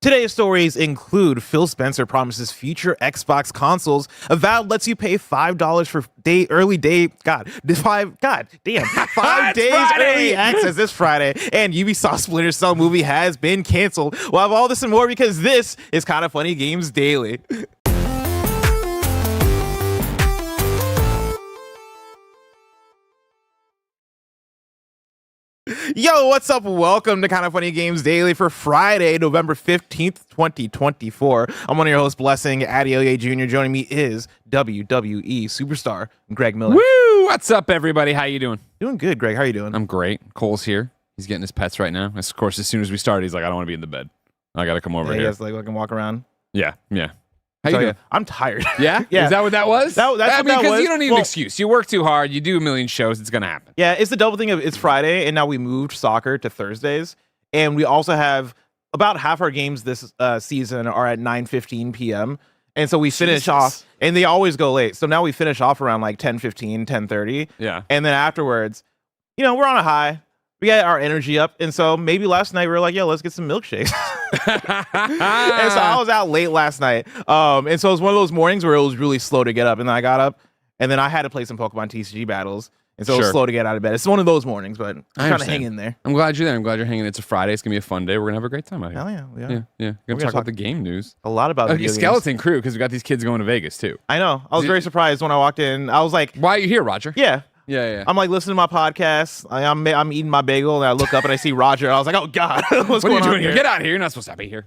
Today's stories include Phil Spencer promises future Xbox consoles. Avowed lets you pay $5 for 5 days early access this Friday. And Ubisoft Splinter Cell movie has been canceled. We'll have all this and more because this is Kinda Funny Games Daily. Yo, what's up? Welcome to Kinda Funny Games Daily for Friday, November 15th, 2024. I'm one of your hosts, Blessing Adeoye Jr. Joining me is WWE superstar Greg Miller. Woo! What's up, everybody? How you doing? Doing good, Greg. How are you doing? I'm great. Cole's here. He's getting his pets right now. Of course, as soon as we start, he's like, I don't want to be in the bed. I got to come over here. Like, I can walk around. Yeah. How you doing? I'm tired. Yeah? Yeah. Is that what that was? That's what that was. Because you don't need an excuse. You work too hard. You do a million shows. It's going to happen. Yeah, it's the double thing of it's Friday, and now we moved soccer to Thursdays. And we also have about half our games this season are at 9:15 p.m. And so we finish off, and they always go late. So now we finish off around like 10:15, 10:30. Yeah. And then afterwards, we're on a high. We got our energy up. And so maybe last night we were like, let's get some milkshakes. And so I was out late last night. And so it was one of those mornings where it was really slow to get up. And then I got up, and then I had to play some Pokemon TCG battles. And so it was slow to get out of bed. It's one of those mornings, but I'm trying to hang in there. I'm glad you're there. I'm glad you're hanging. It's a Friday. It's going to be a fun day. We're going to have a great time out here. Hell yeah, we are. Yeah. We're going to talk about the game news. A lot about video Skeleton games. Crew, because we got these kids going to Vegas, too. I know. I was very surprised when I walked in. I was like, why are you here, Roger? Yeah. Yeah. I'm like listening to my podcast. I'm eating my bagel, and I look up and I see Roger. I was like, oh God, what's what are going you doing on here? Get out of here. You're not supposed to be here.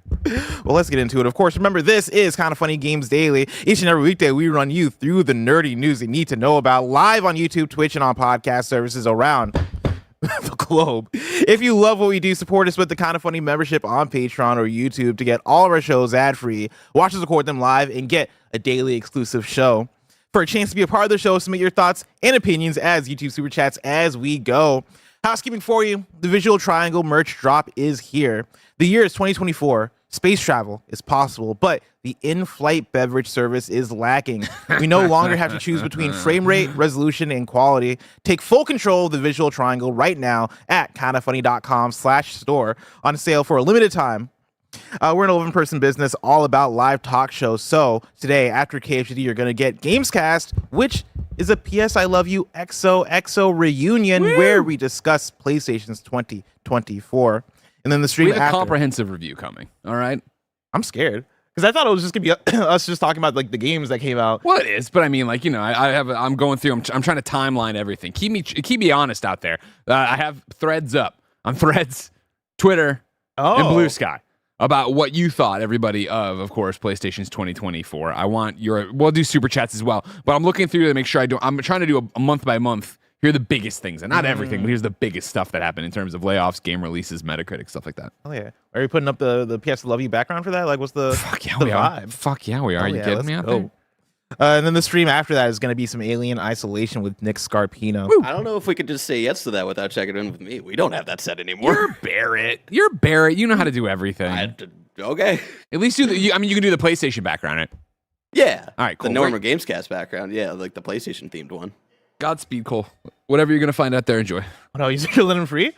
Well, let's get into it. Of course, remember, this is Kinda Funny Games Daily. Each and every weekday, we run you through the nerdy news you need to know about, live on YouTube, Twitch, and on podcast services around the globe. If you love what we do, support us with the Kinda Funny membership on Patreon or YouTube to get all of our shows ad-free, watch us record them live, and get a daily exclusive show. For a chance to be a part of the show, submit your thoughts and opinions as YouTube Super Chats as we go. Housekeeping for you, the Visual Triangle merch drop is here. The year is 2024. Space travel is possible, but the in-flight beverage service is lacking. We no longer have to choose between frame rate, resolution, and quality. Take full control of the Visual Triangle right now at kindafunny.com/store on sale for a limited time. We're an 11-person business all about live talk shows. So today, after KFGD, you're going to get GAMESCAST, which is a PS I Love You XOXO reunion where we discuss PlayStation's 2024. And then the stream we have after. a comprehensive review coming. All right. I'm scared because I thought it was just going to be us just talking about like the games that came out. Well, it is, but I mean, like, I'm going through. I'm trying to timeline everything. Keep me honest out there. I have threads up on Threads, Twitter, and Blue Sky about what you thought, everybody, of course, PlayStation's 2024. We'll do super chats as well, but I'm looking through to make sure I'm trying to do a month by month. Here are the biggest things, and not everything, but here's the biggest stuff that happened in terms of layoffs, game releases, Metacritic, stuff like that. Oh yeah, are you putting up the PS I Love You background for that? Like, what's the vibe? Fuck yeah, we are. Are you kidding me out there? And then the stream after that is going to be some Alien Isolation with Nick Scarpino. Woo. I don't know if we could just say yes to that without checking in with me. We don't have that set anymore. You're Barrett. You know how to do everything. Okay. At least you can do the PlayStation background, right? Yeah. All right, cool. The normal GameScast background. Yeah, like the PlayStation themed one. Godspeed, Cole. Whatever you're going to find out there, enjoy. Oh, no, you're going to let him free?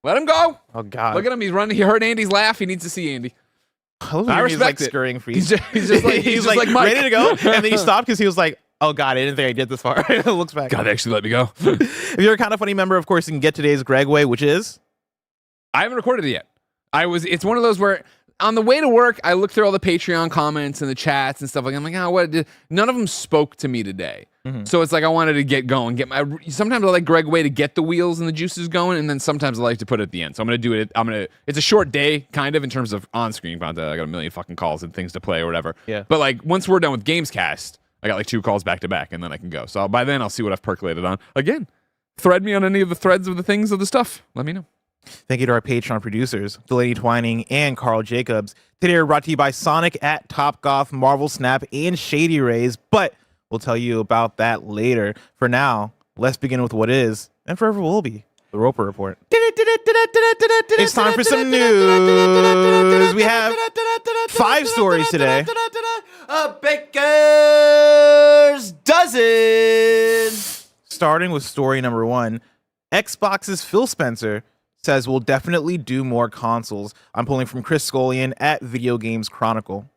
Let him go. Oh, God. Look at him. He's running. He heard Andy's laugh. He needs to see Andy. I respect scurrying free. He's just like Mike. Ready to go, and then he stopped because he was like, oh God, I didn't think I did this far. Looks back. God, they actually let me go. If you're a Kinda Funny member, of course, you can get today's Gregway, which is? I haven't recorded it yet. It's one of those where on the way to work, I look through all the Patreon comments and the chats and stuff like that. I'm like, none of them spoke to me today. Mm-hmm. So it's like I wanted to get going. Sometimes I like Gregway to get the wheels and the juices going, and then sometimes I like to put it at the end. So I'm gonna do it. It's a short day, kind of, in terms of on-screen content. I got a million fucking calls and things to play or whatever. Yeah. But like once we're done with GamesCast, I got like 2 calls back to back, and then I can go. So by then I'll see what I've percolated on. Again, thread me on any of the threads of the things of the stuff. Let me know. Thank you to our Patreon producers, Delaney Twining and Carl Jacobs. Today we're brought to you by Sonic at Top Golf, Marvel Snap, and Shady Rays, but we'll tell you about that later. For now, let's begin with what is, and forever will be, the Roper Report. It's time for some news. We have 5 stories today. A baker's dozen. Starting with story number 1, Xbox's Phil Spencer says we'll definitely do more consoles. I'm pulling from Chris Scullion at Video Games Chronicle.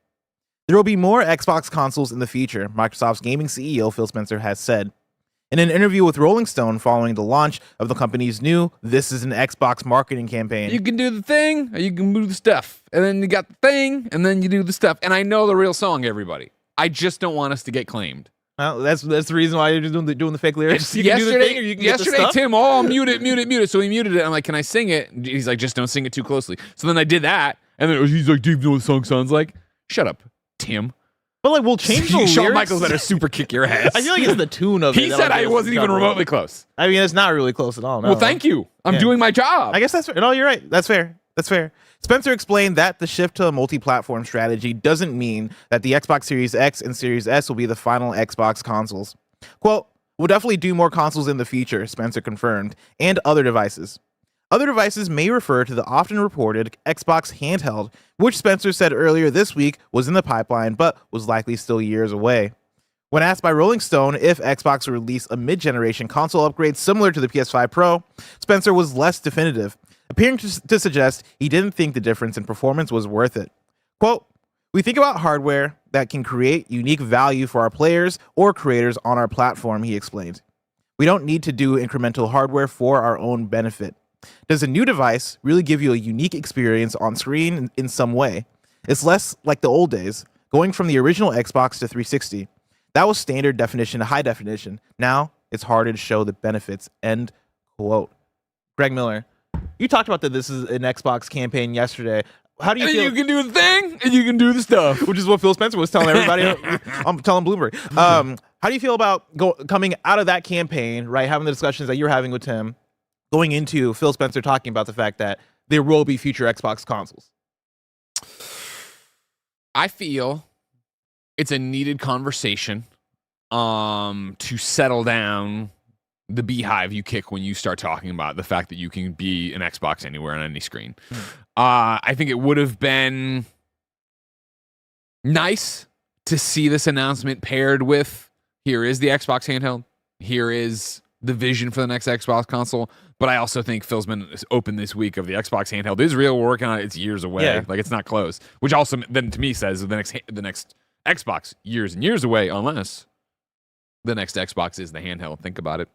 There will be more Xbox consoles in the future, Microsoft's gaming CEO Phil Spencer has said. In an interview with Rolling Stone following the launch of the company's new This Is an Xbox marketing campaign. You can do the thing, or you can do the stuff. And then you got the thing, and then you do the stuff. And I know the real song, everybody. I just don't want us to get claimed. Well, that's the reason why you're just doing the fake lyrics. You can do the thing, or you can get the stuff. Tim, mute it. So he muted it. I'm like, can I sing it? And he's like, just don't sing it too closely. So then I did that, and then he's like, do you know what the song sounds like? Shut up, Tim. But like, we'll change the lyrics. Shawn Michaels better super kick your ass. I feel like it's the tune of it. He said I wasn't even remotely close. I mean, it's not really close at all. No. Well, thank you. I'm doing my job. I guess that's fair. No, you're right. That's fair. Spencer explained that the shift to a multi-platform strategy doesn't mean that the Xbox Series X and Series S will be the final Xbox consoles. Quote, we'll definitely do more consoles in the future, Spencer confirmed, and other devices. Other devices may refer to the often reported Xbox handheld, which Spencer said earlier this week was in the pipeline but was likely still years away. When asked by Rolling Stone if Xbox would release a mid-generation console upgrade similar to the PS5 Pro, Spencer was less definitive, appearing to suggest he didn't think the difference in performance was worth it. Quote, we think about hardware that can create unique value for our players or creators on our platform, he explained. We don't need to do incremental hardware for our own benefit. Does a new device really give you a unique experience on screen in some way? It's less like the old days, going from the original Xbox to 360. That was standard definition to high definition. Now it's harder to show the benefits, end quote. Greg Miller, you talked about that this is an Xbox campaign yesterday. How do you feel? You can do the thing, and you can do the stuff. Which is what Phil Spencer was telling everybody. I'm telling Bloomberg. How do you feel about coming out of that campaign, right, having the discussions that you're having with Tim, going into Phil Spencer talking about the fact that there will be future Xbox consoles? I feel it's a needed conversation to settle down the beehive you kick when you start talking about the fact that you can be an Xbox anywhere on any screen. I think it would have been nice to see this announcement paired with, here is the Xbox handheld, here is the vision for the next Xbox console. But I also think Phil's been open this week of the Xbox handheld is real. We're working on it. It's years away. Yeah. Like, it's not close. Which also then to me says the next Xbox years and years away, unless the next Xbox is the handheld. Think about it.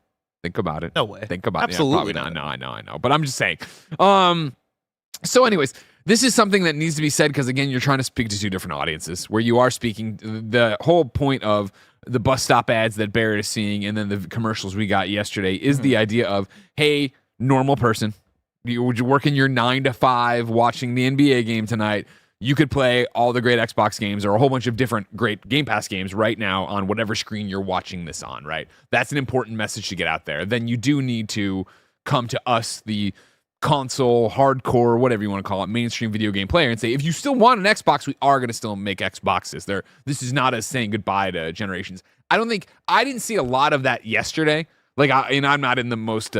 No way. Think about Absolutely it. Absolutely not. I know. But I'm just saying. So anyways, this is something that needs to be said because, again, you're trying to speak to two different audiences where you are speaking. The whole point of the bus stop ads that Barrett is seeing and then the commercials we got yesterday is the idea of, hey, normal person, you're working your 9 to 5 watching the NBA game tonight. You could play all the great Xbox games or a whole bunch of different great Game Pass games right now on whatever screen you're watching this on, right? That's an important message to get out there. Then you do need to come to us, the console, hardcore, whatever you want to call it, mainstream video game player, and say, if you still want an Xbox, we are going to still make Xboxes. This is not us saying goodbye to generations. I didn't see a lot of that yesterday. Like, I'm not in the most,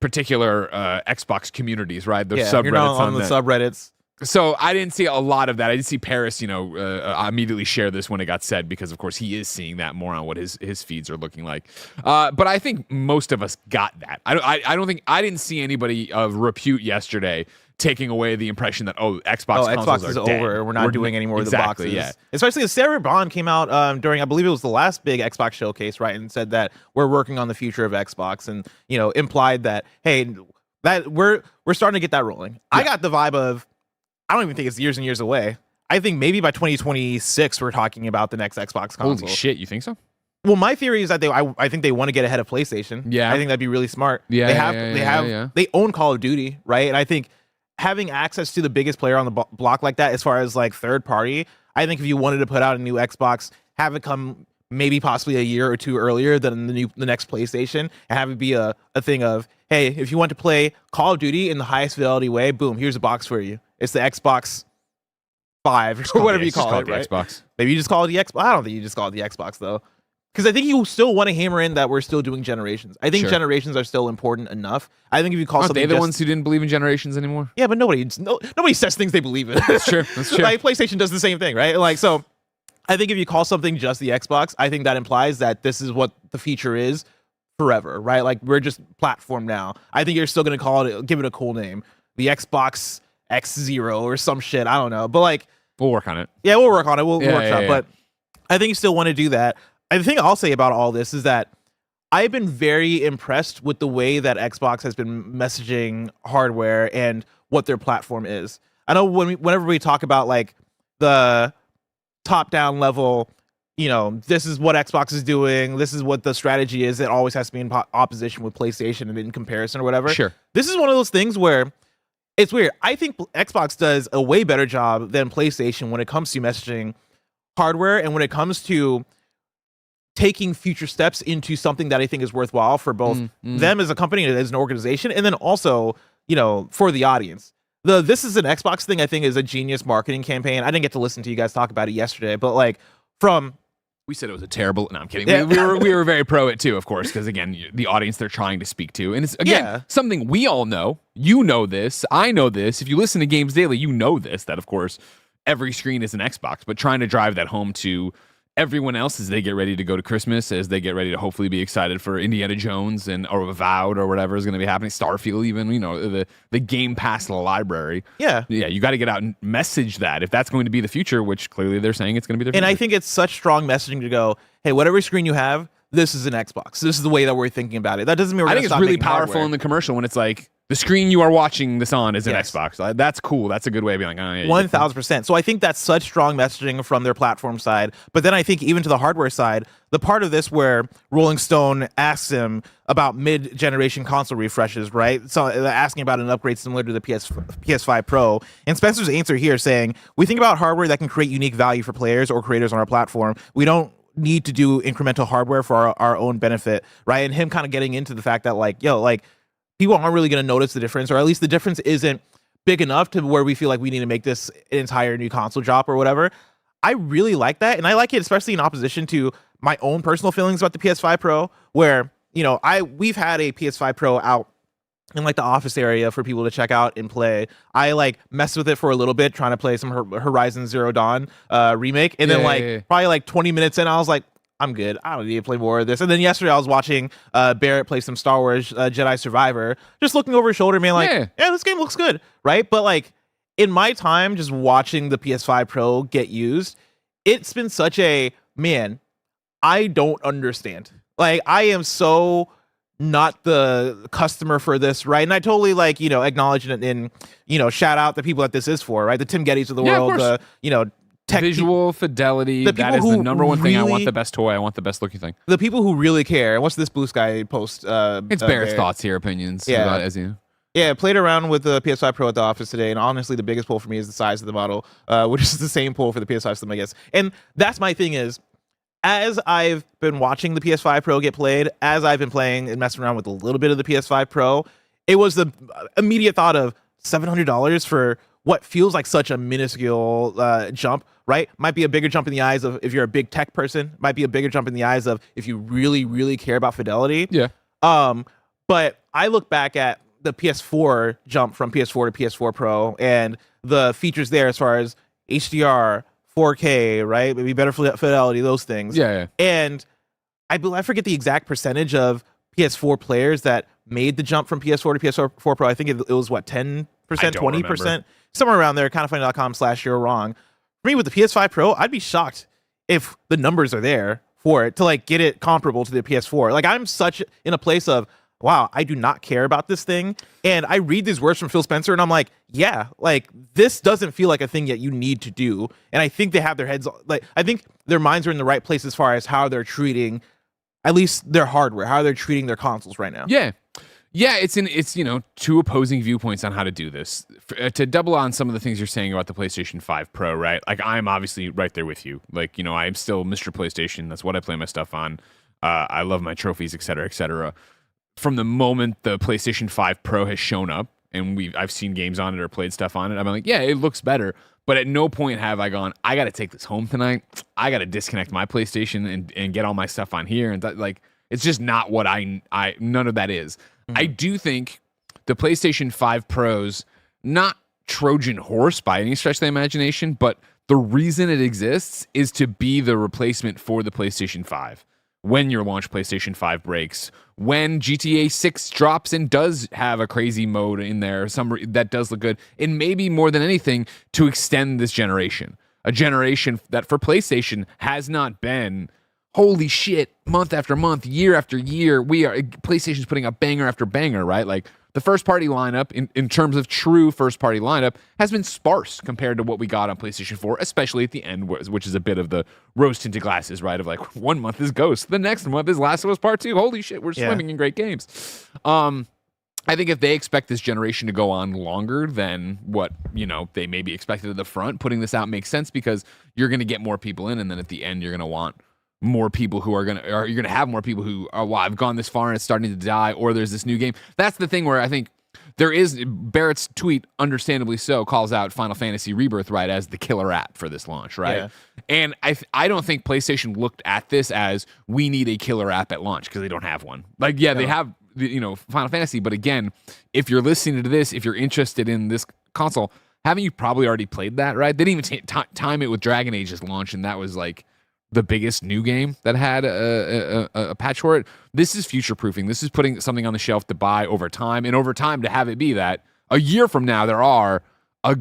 particular Xbox communities, right? The subreddits you're not on the subreddits. So I didn't see a lot of that. I did see Paris, immediately share this when it got said because, of course, he is seeing that more on what his feeds are looking like. But I think most of us got that. I didn't see anybody of repute yesterday taking away the impression that Xbox is dead. over. We're not doing any more of the boxes. Yeah. Especially as Sarah Bond came out during, I believe it was the last big Xbox showcase, right, and said that we're working on the future of Xbox, and implied that that we're starting to get that rolling. Yeah. I got the vibe of, I don't even think it's years and years away. I think maybe by 2026 we're talking about the next Xbox console. Holy shit, you think so? Well, my theory is that I think they want to get ahead of PlayStation. Yeah, I think that'd be really smart. Yeah, they own Call of Duty, right? And I think having access to the biggest player on the block like that, as far as like third party, I think if you wanted to put out a new Xbox, have it come maybe possibly a year or two earlier than the next PlayStation, and have it be a thing of, hey, if you want to play Call of Duty in the highest fidelity way, boom, here's a box for you. It's the Xbox 5 or whatever you call it, right? Xbox. Maybe you just call it the Xbox. I don't think you just call it the Xbox though, because I think you still want to hammer in that we're still doing generations. I think generations are still important enough. I think if you call something, they the ones who didn't believe in generations anymore? Yeah, but nobody says things they believe in. That's true. Like PlayStation does the same thing, right? Like, so I think if you call something just the Xbox, I think that implies that this is what the feature is forever, right? Like we're just platform now. I think you're still gonna give it a cool name, the Xbox X0 or some shit. I don't know, but like We'll work on it. yeah, we'll work on it. We'll workshop. Yeah. But I think you still want to do that. And the thing I'll say about all this is that I've been very impressed with the way that Xbox has been messaging hardware and what their platform is. I know whenever we talk about like the top-down level, this is what Xbox is doing, this is what the strategy is, it always has to be in opposition with PlayStation and in comparison or whatever. Sure. This is one of those things where it's weird. I think Xbox does a way better job than PlayStation when it comes to messaging hardware and when it comes to taking future steps into something that I think is worthwhile for both them as a company and as an organization, and then also, for the audience. This is an Xbox thing, I think, is a genius marketing campaign. I didn't get to listen to you guys talk about it yesterday, but like we said it was a terrible. No, I'm kidding. Yeah. We were very pro it too, of course, because again, the audience they're trying to speak to, and it's again something we all know. You know this. I know this. If you listen to Games Daily, you know this. That of course, every screen is an Xbox, but trying to drive that home to everyone else as they get ready to go to Christmas, as they get ready to hopefully be excited for Indiana Jones or Avowed or whatever is going to be happening, Starfield even, the Game Pass library. Yeah, you got to get out and message that if that's going to be the future, which clearly they're saying it's going to be their future. And I think it's such strong messaging to go, hey, whatever screen you have, this is an Xbox. This is the way that we're thinking about it. That doesn't mean we're I think it's really powerful in the commercial when it's like, the screen you are watching this on is an Xbox. That's cool. That's a good way of being like, oh, yeah. 1,000%. So I think that's such strong messaging from their platform side. But then I think even to the hardware side, the part of this where Rolling Stone asks him about mid-generation console refreshes, right? So asking about an upgrade similar to the PS5 Pro. And Spencer's answer here saying, we think about hardware that can create unique value for players or creators on our platform. We don't need to do incremental hardware for our own benefit, right? And him kind of getting into the fact that people aren't really going to notice the difference, or at least the difference isn't big enough to where we feel like we need to make this an entire new console drop or whatever. I really like that, and I like it especially in opposition to my own personal feelings about the PS5 Pro, where we've had a PS5 Pro out in like the office area for people to check out and play. I messed with it for a little bit trying to play some Horizon Zero Dawn remake, and then probably 20 minutes in, I was like, I'm good. I don't need to play more of this. And then yesterday I was watching Barrett play some Star Wars Jedi Survivor, just looking over his shoulder, man, this game looks good, right? But in my time just watching the PS5 Pro get used, it's been such a, man, I don't understand. I am so not the customer for this, right? And I totally acknowledge it and shout out the people that this is for, right? The Tim Gettys of the world, visual fidelity. That is the number one thing. I want the best toy. I want the best looking thing. The people who really care. And what's this Blue Sky post? It's Bear's thoughts here, opinions. About, as you. Yeah, played around with the PS5 Pro at the office today, and honestly, the biggest pull for me is the size of the model, which is the same pull for the PS5 Slim, I guess. And that's my thing is, as I've been watching the PS5 Pro get played, as I've been playing and messing around with a little bit of the PS5 Pro, it was the immediate thought of $700 for what feels like such a minuscule jump, right? Might be a bigger jump in the eyes of if you're a big tech person. Might be a bigger jump in the eyes of if you really, really care about fidelity. Yeah. But I look back at the PS4 jump from PS4 to PS4 Pro and the features there as far as HDR, 4K, right? Maybe better fidelity, those things. Yeah. And I forget the exact percentage of PS4 players that made the jump from PS4 to PS4 Pro. I think it was 10%, 20%, somewhere around there. Kindoffunny.com/you're wrong. For me, with the PS5 Pro, I'd be shocked if the numbers are there for it to get it comparable to the PS4. I'm such in a place of, wow, I do not care about this thing. And I read these words from Phil Spencer and I'm like, yeah, this doesn't feel like a thing that you need to do. And I think they have their heads, I think their minds are in the right place as far as how they're treating at least their hardware, how they're treating their consoles right now. Yeah. Yeah, it's two opposing viewpoints on how to do this. To double on some of the things you're saying about the PlayStation 5 Pro, right? I'm obviously right there with you. I'm still Mr. PlayStation. That's what I play my stuff on. I love my trophies, et cetera, et cetera. From the moment the PlayStation 5 Pro has shown up and I've seen games on it or played stuff on it, I'm like, yeah, it looks better. But at no point have I gone, I got to take this home tonight. I got to disconnect my PlayStation and get all my stuff on here. And it's just not what none of that is. I do think the PlayStation 5 Pro's not Trojan horse by any stretch of the imagination, but the reason it exists is to be the replacement for the PlayStation 5. when your launch PlayStation 5 breaks, when GTA 6 drops and does have a crazy mode in there, that does look good, and maybe more than anything to extend this generation. A generation that for PlayStation has not been, holy shit, month after month, year after year, PlayStation's putting up banger after banger, right? Like the first party lineup in terms of true first party lineup has been sparse compared to what we got on PlayStation 4, especially at the end, which is a bit of the rose tinted glasses, right? Of like 1 month is Ghost, the next month is Last of Us Part 2. Holy shit, we're swimming in great games. I think if they expect this generation to go on longer than what, they maybe expected at the front, putting this out makes sense because you're going to get more people in, and then at the end you're going to want more people you're going to have more people who are, well, I've gone this far and it's starting to die, or there's this new game. That's the thing where I think there is, Barrett's tweet, understandably so, calls out Final Fantasy Rebirth, right, as the killer app for this launch, right? Yeah. And I don't think PlayStation looked at this as, we need a killer app at launch, because they don't have one. Like, yeah, they have, Final Fantasy, but again, if you're listening to this, if you're interested in this console, haven't you probably already played that, right? They didn't even time it with Dragon Age's launch, and that was like the biggest new game that had a patch for it. This is future-proofing. This is putting something on the shelf to buy over time, and over time to have it be that a year from now there are a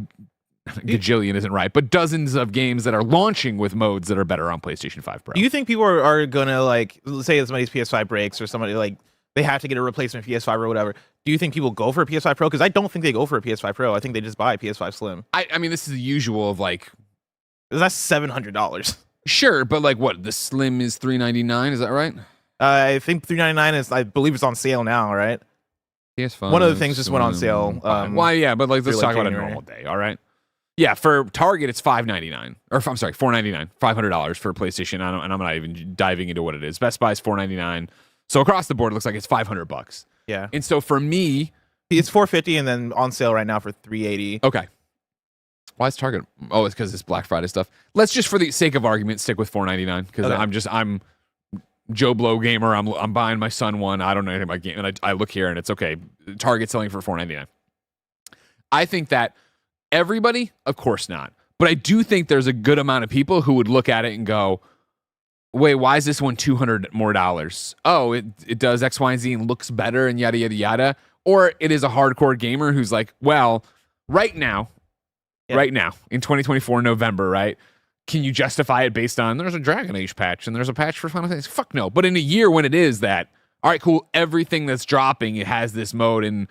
gajillion isn't right, but dozens of games that are launching with modes that are better on PlayStation 5 Pro. Do you think people are gonna, like, let's say somebody's PS5 breaks or somebody, like, they have to get a replacement PS5 or whatever. Do you think people go for a PS5 Pro? Because I don't think they go for a PS5 Pro. I think they just buy a PS5 Slim. I mean, this is the usual of like, that's $700. Sure, but like what? The Slim is $399. Is that right? I think $399 is. I believe it's on sale now, right? PS5. One of the things just went on sale. Well, yeah, but like let's talk about a January. normal day. All right. Yeah, for Target it's $599, or I'm sorry, $499, $500 for PlayStation. And I'm not even diving into what it is. Best Buy is $499. So across the board, it looks like it's $500. Yeah. And so for me, it's $450, and then on sale right now for $380. Okay. Why is Target? Oh, it's because it's Black Friday stuff. Let's just, for the sake of argument, stick with $499 because okay. I'm Joe Blow gamer. I'm buying my son one. I don't know anything about game, and I look here and it's okay. Target selling for $499. I think that everybody, of course not, but I do think there's a good amount of people who would look at it and go, wait, why is this one $200 more? Oh, it does X, Y, and Z and looks better and yada, yada, yada. Or it is a hardcore gamer who's like, well, right now, in 2024, November, right? Can you justify it based on there's a Dragon Age patch and there's a patch for Final Fantasy? Fuck no. But in a year when it is that, all right, cool, everything that's dropping, it has this mode, and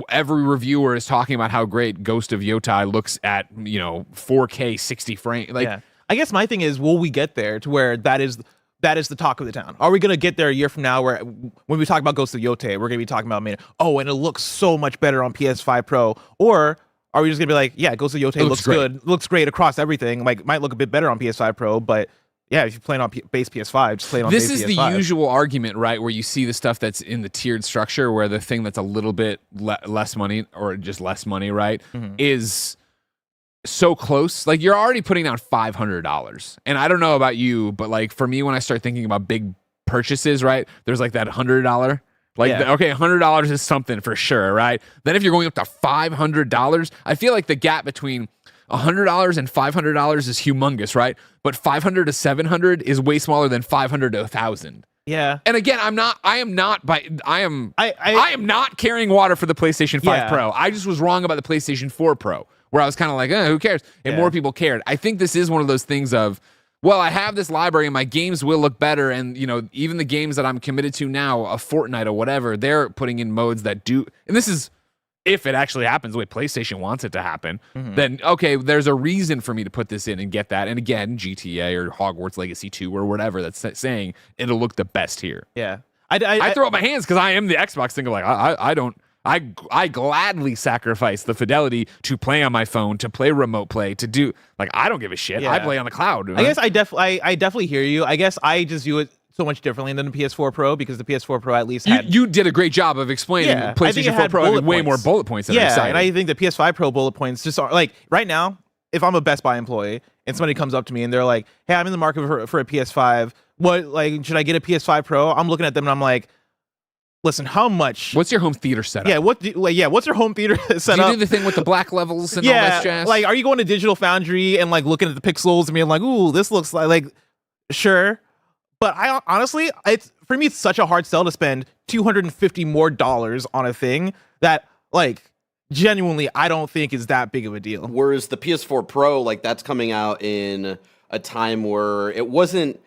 every reviewer is talking about how great Ghost of Yotai looks at, 4K 60 frames. Like, yeah. I guess my thing is, will we get there to where that is the talk of the town? Are we going to get there a year from now where when we talk about Ghost of Yotai, we're going to be talking about, and it looks so much better on PS5 Pro? Or are we just going to be like, yeah, Ghost of Yotai looks good, looks great across everything, like might look a bit better on PS5 Pro, but yeah, if you're playing on base PS5, just play it on base PS5. This is the usual argument, right, where you see the stuff that's in the tiered structure where the thing that's a little bit less money or just less money, right, is so close. Like, you're already putting down $500. And I don't know about you, but like for me, when I start thinking about big purchases, right, there's like that $100. Like, okay, $100 is something for sure, right? Then if you're going up to $500, I feel like the gap between $100 and $500 is humongous, right? But $500 to $700 is way smaller than $500 to $1,000. Yeah. And again, I am not carrying water for the PlayStation 5 Pro. I just was wrong about the PlayStation 4 Pro, where I was kind of like, who cares? And more people cared. I think this is one of those things of, well, I have this library and my games will look better. And, even the games that I'm committed to now, a Fortnite or whatever, they're putting in modes that do, and this is, if it actually happens the way PlayStation wants it to happen, then, okay, there's a reason for me to put this in and get that. And again, GTA or Hogwarts Legacy 2 or whatever that's saying it'll look the best here. Yeah. I throw up my hands because I am the Xbox thing. Like, I gladly sacrifice the fidelity to play on my phone, to play remote play, to do, like, I don't give a shit. I play on the cloud. I guess I definitely hear you. I guess I just view it so much differently than the PS4 Pro, because the PS4 Pro at least had... You did a great job of explaining PlayStation 4 Pro having way more bullet points than exciting. And I think the PS5 Pro bullet points just are, like, right now, if I'm a Best Buy employee and somebody comes up to me and they're like, hey, I'm in the market for a PS5, what, like, should I get a PS5 Pro? I'm looking at them and I'm like, listen, how much... What's your home theater setup? Yeah, what's your home theater setup? Do you do the thing with the black levels and all that jazz? Like, are you going to Digital Foundry and, like, looking at the pixels and being like, ooh, this looks like sure... But I honestly, it's for me, it's such a hard sell to spend $250 more on a thing that, like, genuinely, I don't think is that big of a deal. Whereas the PS4 Pro, like, that's coming out in a time where it wasn't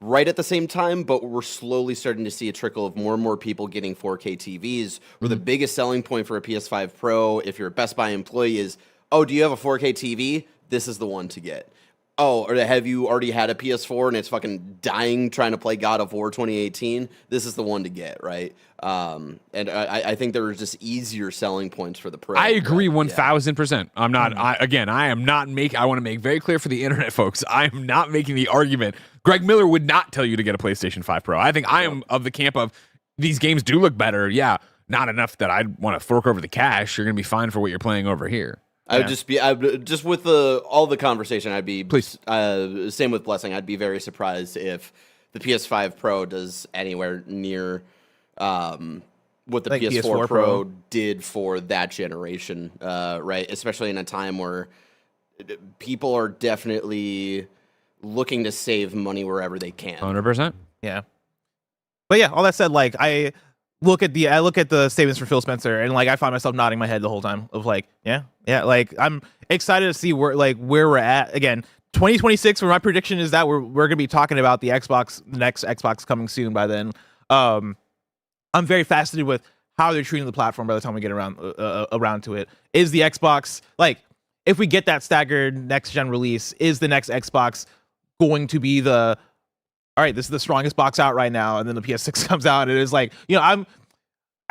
right at the same time, but we're slowly starting to see a trickle of more and more people getting 4K TVs, where the biggest selling point for a PS5 Pro, if you're a Best Buy employee, is, oh, do you have a 4K TV? This is the one to get. Oh, or have you already had a PS4 and it's fucking dying trying to play God of War 2018? This is the one to get, right? And I think there are just easier selling points for the Pro. I agree but, 1,000%. I'm not, I am not making, I want to make very clear for the internet folks, I am not making the argument. Greg Miller would not tell you to get a PlayStation 5 Pro. I think I am of the camp of these games do look better. Yeah, not enough that I'd want to fork over the cash. You're going to be fine for what you're playing over here. I would just with all the conversation, I'd be Please. Same with Blessing. I'd be very surprised if the PS5 Pro does anywhere near what the Like PS4 Pro did for that generation, right? Especially in a time where people are definitely looking to save money wherever they can. 100%. Yeah. But yeah, all that said, like, I look at the statements from Phil Spencer, and like I find myself nodding my head the whole time of like, yeah, like I'm excited to see where we're at. Again, 2026, where my prediction is that we're gonna be talking about the next Xbox coming soon by then. I'm very fascinated with how they're treating the platform by the time we get around to it. Is the Xbox, like, if we get that staggered next gen release, is the next Xbox going to be the, all right, this is the strongest box out right now, and then the PS6 comes out, and it is like, you know,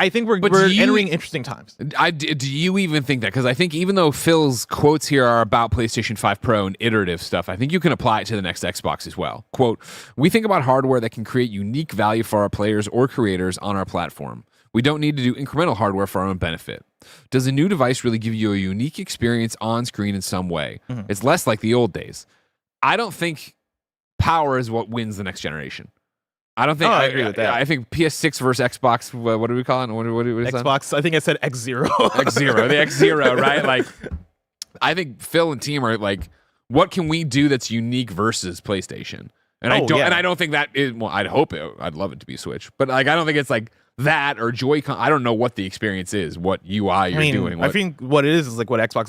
I think we're entering interesting times. Do you even think that? Because I think even though Phil's quotes here are about PlayStation 5 Pro and iterative stuff, I think you can apply it to the next Xbox as well. Quote, we think about hardware that can create unique value for our players or creators on our platform. We don't need to do incremental hardware for our own benefit. Does a new device really give you a unique experience on screen in some way? Mm-hmm. It's less like the old days. I don't think power is what wins the next generation. I don't think I agree with that. I think PS6 versus Xbox. What do we call it? What is Xbox? That? I think I said X0. X0, the X0, right? Like, I think Phil and team are like, what can we do that's unique versus PlayStation? And I don't think that is. Well, I'd hope it. I'd love it to be Switch, but like, I don't think it's like that or Joy-Con. I don't know what the experience is, what UI you're doing. I think what it is like what Xbox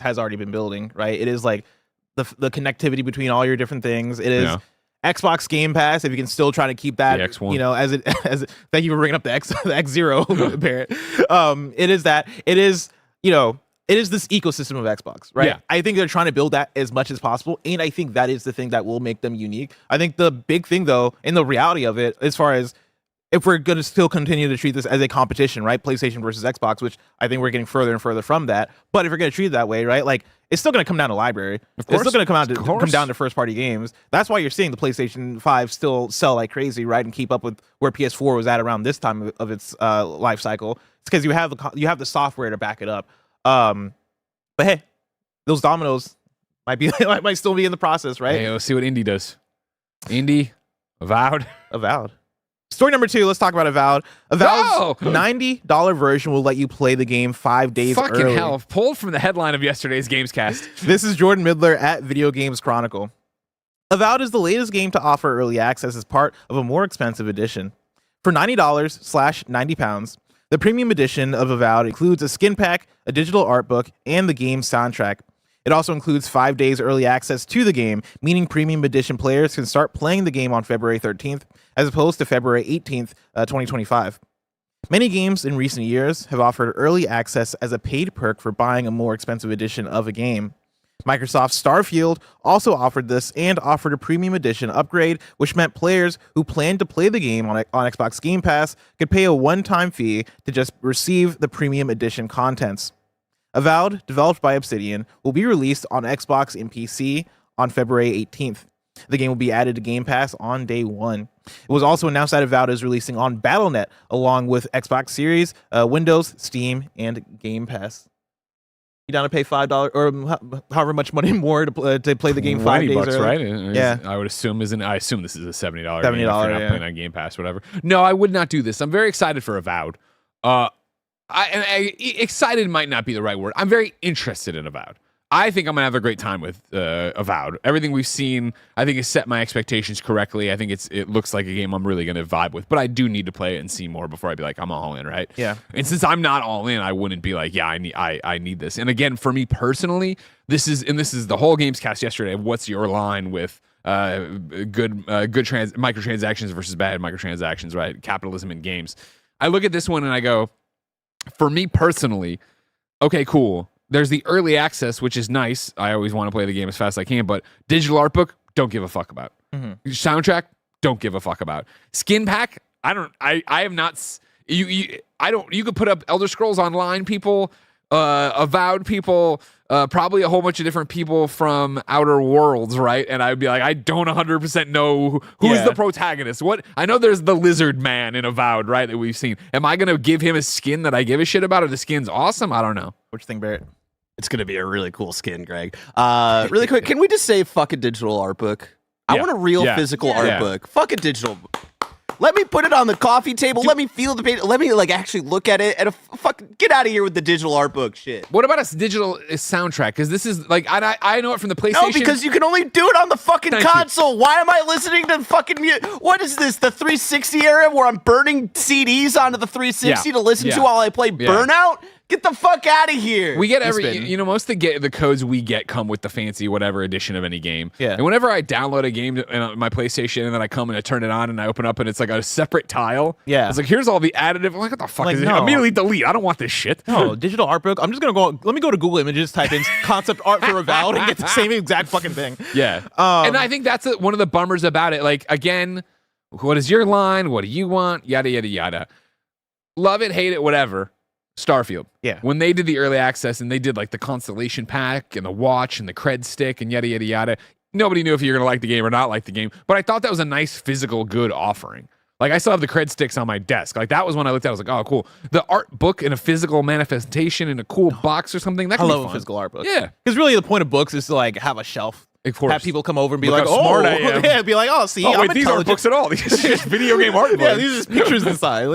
has already been building, right? It is like the connectivity between all your different things. It is Xbox Game Pass. If you can still try to keep that, you know, as thank you for bringing up the X0 parent. It is that. It is, you know, it is this ecosystem of Xbox, right? Yeah. I think they're trying to build that as much as possible, and I think that is the thing that will make them unique. I think the big thing, though, in the reality of it, as far as if we're going to still continue to treat this as a competition, right? PlayStation versus Xbox, which I think we're getting further and further from that. But if we're going to treat it that way, right? Like, it's still going to come down to library. Of course, it's still going to come down to first party games. That's why you're seeing the PlayStation 5 still sell like crazy, right? And keep up with where PS4 was at around this time of its life cycle. It's because you have the software to back it up. But hey, those dominoes might still be in the process, right? Hey, let's see what Indie does. Indie, Avowed. Story number 2, let's talk about Avowed. Avowed's $90 version will let you play the game 5 days early. Fucking hell. Pulled from the headline of yesterday's GAMESCAST. This is Jordan Midler at Video Games Chronicle. Avowed is the latest game to offer early access as part of a more expensive edition. For $90/£90, the premium edition of Avowed includes a skin pack, a digital art book, and the game's soundtrack. It also includes 5 days early access to the game, meaning premium edition players can start playing the game on February 13th, as opposed to February 18th, 2025. Many games in recent years have offered early access as a paid perk for buying a more expensive edition of a game. Microsoft's Starfield also offered this and offered a premium edition upgrade, which meant players who planned to play the game on Xbox Game Pass could pay a one-time fee to just receive the premium edition contents. Avowed, developed by Obsidian, will be released on Xbox and PC on February 18th. The game will be added to Game Pass on day 1. It was also announced that Avowed is releasing on Battle.net along with Xbox Series, Windows, Steam, and Game Pass. You down to pay $5 or however much money more to play the game 5 days $20, early? Right? Yeah, I would assume I assume this is a $70 $70 game if you're not playing on Game Pass, whatever. No, I would not do this. I'm very excited for Avowed. Excited might not be the right word. I'm very interested in Avowed. I think I'm gonna have a great time with Avowed. Everything we've seen, I think, has set my expectations correctly. I think it looks like a game I'm really gonna vibe with, but I do need to play it and see more before I be like, I'm all in, right? Yeah. And since I'm not all in, I wouldn't be like, yeah, I need this. And again, for me personally, this is the whole GAMESCAST yesterday. What's your line with good microtransactions versus bad microtransactions, right? Capitalism in games. I look at this one and I go, for me personally, okay, cool. There's the early access, which is nice. I always want to play the game as fast as I can, but digital art book, don't give a fuck about. Soundtrack, don't give a fuck about. Skin pack, I have not. You could put up Elder Scrolls Online people, Avowed people, probably a whole bunch of different people from Outer Worlds, right? And I'd be like, I don't 100% know who's the protagonist. What I know, there's the Lizard Man in Avowed, right? That we've seen. Am I gonna give him a skin that I give a shit about? Or the skin's awesome? I don't know. What you think, Barrett? It's going to be a really cool skin, Greg. Really quick, can we just say fuck a digital art book? I want a real physical art book. Fuck a digital book. Let me put it on the coffee table. Let me feel the paper. Let me actually look at it. And get out of here with the digital art book shit. What about a digital soundtrack? Because this is like I know it from the PlayStation. No, because you can only do it on the fucking console. Why am I listening to fucking music? What is this? The 360 era where I'm burning CDs onto the 360 to listen to while I play Burnout? Get the fuck out of here. We get most of the codes we get come with the fancy whatever edition of any game. Yeah. And whenever I download a game on my PlayStation and then I come and I turn it on and I open up and it's like a separate tile. Yeah. It's like, here's all the additive. I'm like, what the fuck is it? Immediately delete. I don't want this shit. No, digital art book. I'm just going to let me go to Google Images, type in concept art for Avowed and get the same exact fucking thing. Yeah. And I think that's one of the bummers about it. Like, again, what is your line? What do you want? Yada, yada, yada. Love it, hate it, whatever. Starfield. Yeah. When they did the early access and they did like the constellation pack and the watch and the cred stick and yada, yada, yada, nobody knew if you're going to like the game or not like the game. But I thought that was a nice physical good offering. Like, I still have the cred sticks on my desk. Like, that was when I looked at it. I was like, oh, cool. The art book in a physical manifestation in a cool box or something. That I can love be a fun. physical art book. Yeah. Because really the point of books is to like have a shelf. Of course. Have people come over and be Look like, how smart I am. Yeah, be like, oh, see, Oh, I'm wait, these aren't intelligent. books at all. These are just video game art books. Yeah, these are just pictures inside.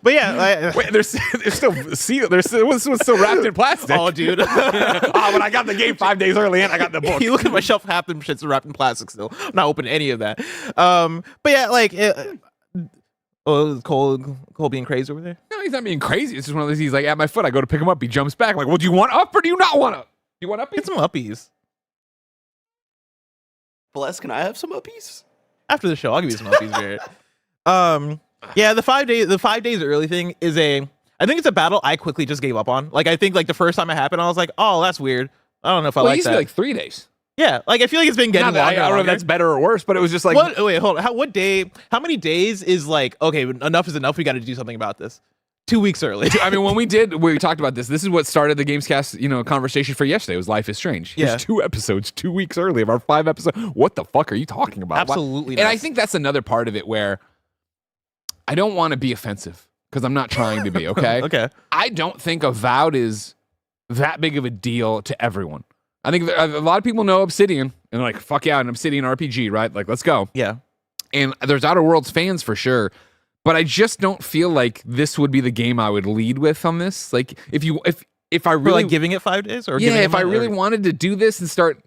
But yeah, wait, they're still sealed. This was still wrapped in plastic. oh, dude. When I got the game 5 days early and I got the book. You look at my shelf, half them shit's wrapped in plastic still. I'm not opening any of that. But yeah, like, Cole being crazy over there? No, he's not being crazy. It's just one of those. He's like at my foot. I go to pick him up. He jumps back. I'm like, well, do you want up or do you not want up? Do you want up? Get some uppies. Bless, can I have some uppies? After the show, I'll give you some uppies, Barrett. Yeah, the 5 days early thing is I think it's a battle I quickly just gave up on. Like, I think like the first time it happened, I was like, oh, that's weird. I don't know if I Well, it like used that. to be like 3 days. Yeah, like I feel like it's been getting Not that- longer. I don't know if longer. that's better or worse, but it was just like Wait, hold on. How many days is like, okay, enough is enough. We got to do something about this. 2 weeks early. I mean, when we talked about this is what started the GAMESCAST, conversation for yesterday. It was Life is Strange. Yeah. Here's 2 episodes, 2 weeks early of our 5 episodes. What the fuck are you talking about? Absolutely And I nuts. think that's another part of it where I don't want to be offensive because I'm not trying to be, okay? Okay. I don't think Avowed is that big of a deal to everyone. I think a lot of people know Obsidian and they're like, fuck yeah, an Obsidian RPG, right? Like, let's go. Yeah. And there's Outer Worlds fans for sure. But I just don't feel like this would be the game I would lead with on this. Like, if I really For like giving it 5 days, or yeah, giving if I really wanted to do this and start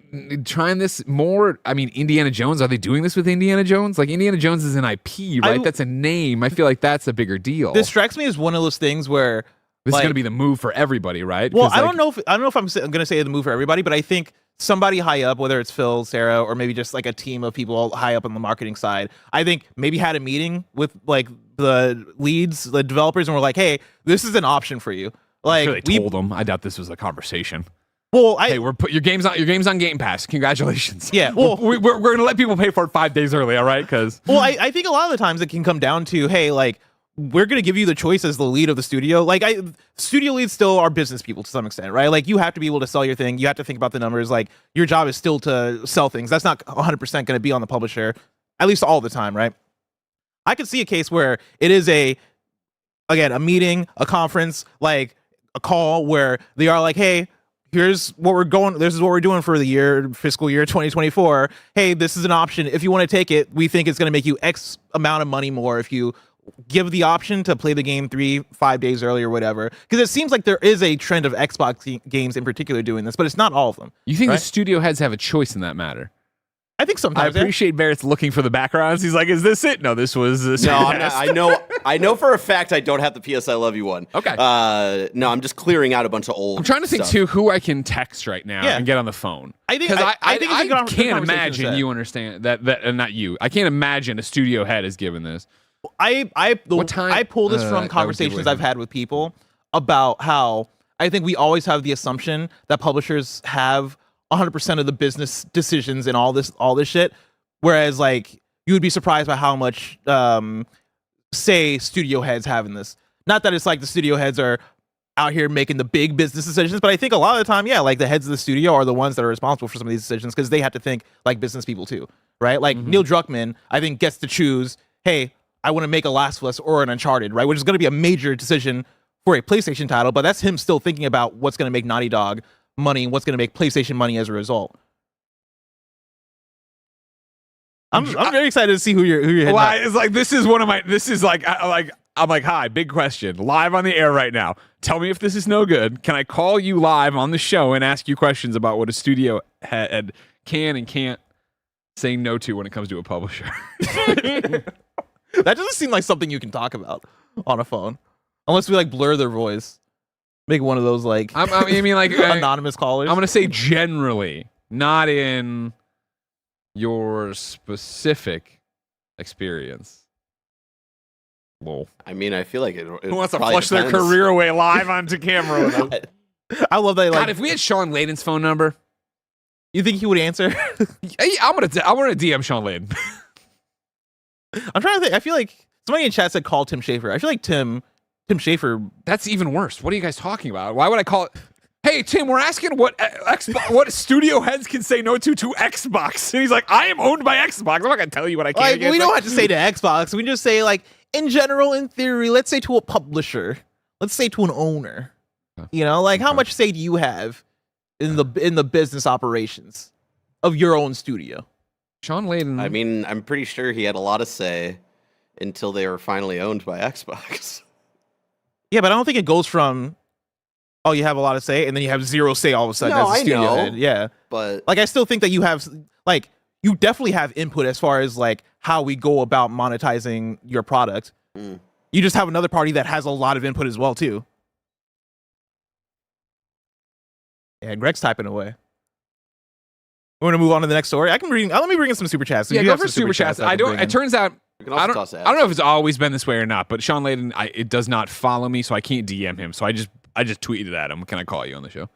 trying this more, I mean, Indiana Jones, are they doing this with Indiana Jones? Like, Indiana Jones is an IP, right? That's a name. I feel like that's a bigger deal. This strikes me as one of those things where This like, is going to be the move for everybody, right? Well, I like, don't know if I'm going to say the move for everybody, but I think somebody high up, whether it's Phil, Sarah, or maybe just like a team of people high up on the marketing side, I think maybe had a meeting with like the leads, the developers, and were like, "Hey, this is an option for you." Like, I'm sure they told them. I doubt this was a conversation. Well, Hey, your game's on Game Pass. Congratulations. Yeah, well, we're going to let people pay for it 5 days early. All right, because I think a lot of the times it can come down to, hey, like, we're going to give you the choice as the lead of the studio. Like, studio leads still are business people to some extent, right? Like, you have to be able to sell your thing. You have to think about the numbers. Like, your job is still to sell things. That's not 100% going to be on the publisher, at least all the time, right? I could see a case where it is a meeting, a conference, like a call where they are like, hey, this is what we're doing for the fiscal year 2024. Hey, this is an option. If you want to take it, we think it's going to make you X amount of money more if you give the option to play the game 3-5 days early or whatever, because it seems like there is a trend of Xbox games in particular doing this, but it's not all of them. You think right? the studio heads have a choice in that matter? I think sometimes. I appreciate Barrett's looking for the backgrounds. He's like, "Is this it?" No, this was this. No, I know for a fact I don't have the PS I Love You one. Okay. No, I'm just clearing out a bunch of old. I'm trying to think stuff. too who I can text right now Yeah. and get on the phone. I think because I think it's a good can't conversation to imagine set. you understand that and not you. I can't imagine a studio head is given this. What time? I pull this that from would conversations give I've away. had with people about how I think we always have the assumption that publishers have 100% of the business decisions and all this shit, whereas like you would be surprised by how much say studio heads have in this. Not that it's like the studio heads are out here making the big business decisions, but I think a lot of the time, yeah, like the heads of the studio are the ones that are responsible for some of these decisions because they have to think like business people too, right? Like Neil Druckmann, I think gets to choose, hey, I want to make a Last of Us or an Uncharted, right? Which is going to be a major decision for a PlayStation title, but that's him still thinking about what's going to make Naughty Dog money and what's going to make PlayStation money as a result. I'm very excited to see who you're hitting Well, up. it's like this is one of my. This is like I'm like, hi, big question, live on the air right now. Tell me if this is no good. Can I call you live on the show and ask you questions about what a studio head can and can't say no to when it comes to a publisher? That doesn't seem like something you can talk about on a phone, unless we like blur their voice, make one of those like I mean, like anonymous callers. I'm gonna say generally, not in your specific experience. Lol. I mean, I feel like it. Who wants to flush their career away live onto camera? With them? I love that. Like, God, if we had Sean Layden's phone number, you think he would answer? I'm gonna DM Sean Layden. I'm trying to think. I feel like somebody in chat said call Tim Schafer. I feel like Tim Schafer. That's even worse. What are you guys talking about? Why would I call it? Hey, Tim, we're asking what what studio heads can say no to Xbox. And he's like, I am owned by Xbox. I'm not going to tell you what I can't. Like, we don't have to say to Xbox. We just say, like, in general, in theory, let's say to a publisher. Let's say to an owner. You know, like, how much say do you have in the business operations of your own studio? Sean Layden. I mean, I'm pretty sure he had a lot of say until they were finally owned by Xbox. Yeah, but I don't think it goes from, oh, you have a lot of say, and then you have zero say all of a sudden No, as a studio I know. head. Yeah. But Like, I still think that you have, like, you definitely have input as far as, like, how we go about monetizing your product. You just have another party that has a lot of input as well, too. Yeah, Greg's typing away. We're gonna move on to the next story. Let me bring in some super chats. yeah, go for super chats. I don't. It turns out you can also I don't. toss I don't know if it's always been this way or not. But Sean Layden, it does not follow me, so I can't DM him. So I just tweeted at him. Can I call you on the show?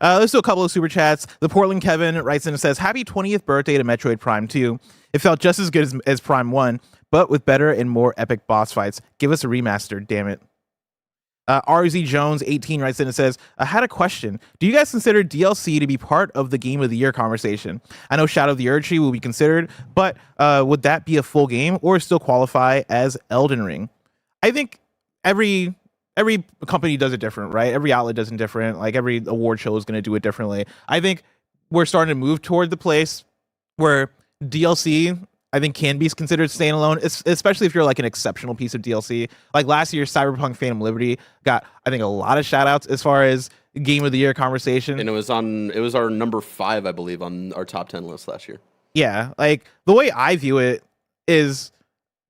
Let's do a couple of super chats. The Portland Kevin writes in and says, "Happy 20th birthday to Metroid Prime 2. It felt just as good as Prime 1, but with better and more epic boss fights. Give us a remaster, damn it." RZ Jones 18 writes in and says, I had a question. Do you guys consider DLC to be part of the Game of the Year conversation? I know Shadow of the Erdtree will be considered, but would that be a full game or still qualify as Elden Ring? I think every company does it different, right? Every outlet does it different. Like every award show is going to do it differently. I think we're starting to move toward the place where DLC, I think, can be considered standalone, especially if you're like an exceptional piece of DLC. Like last year, Cyberpunk Phantom Liberty got, I think, a lot of shout outs as far as Game of the Year conversation. And it was our number 5, I believe, on our top 10 list last year. Yeah, like the way I view it is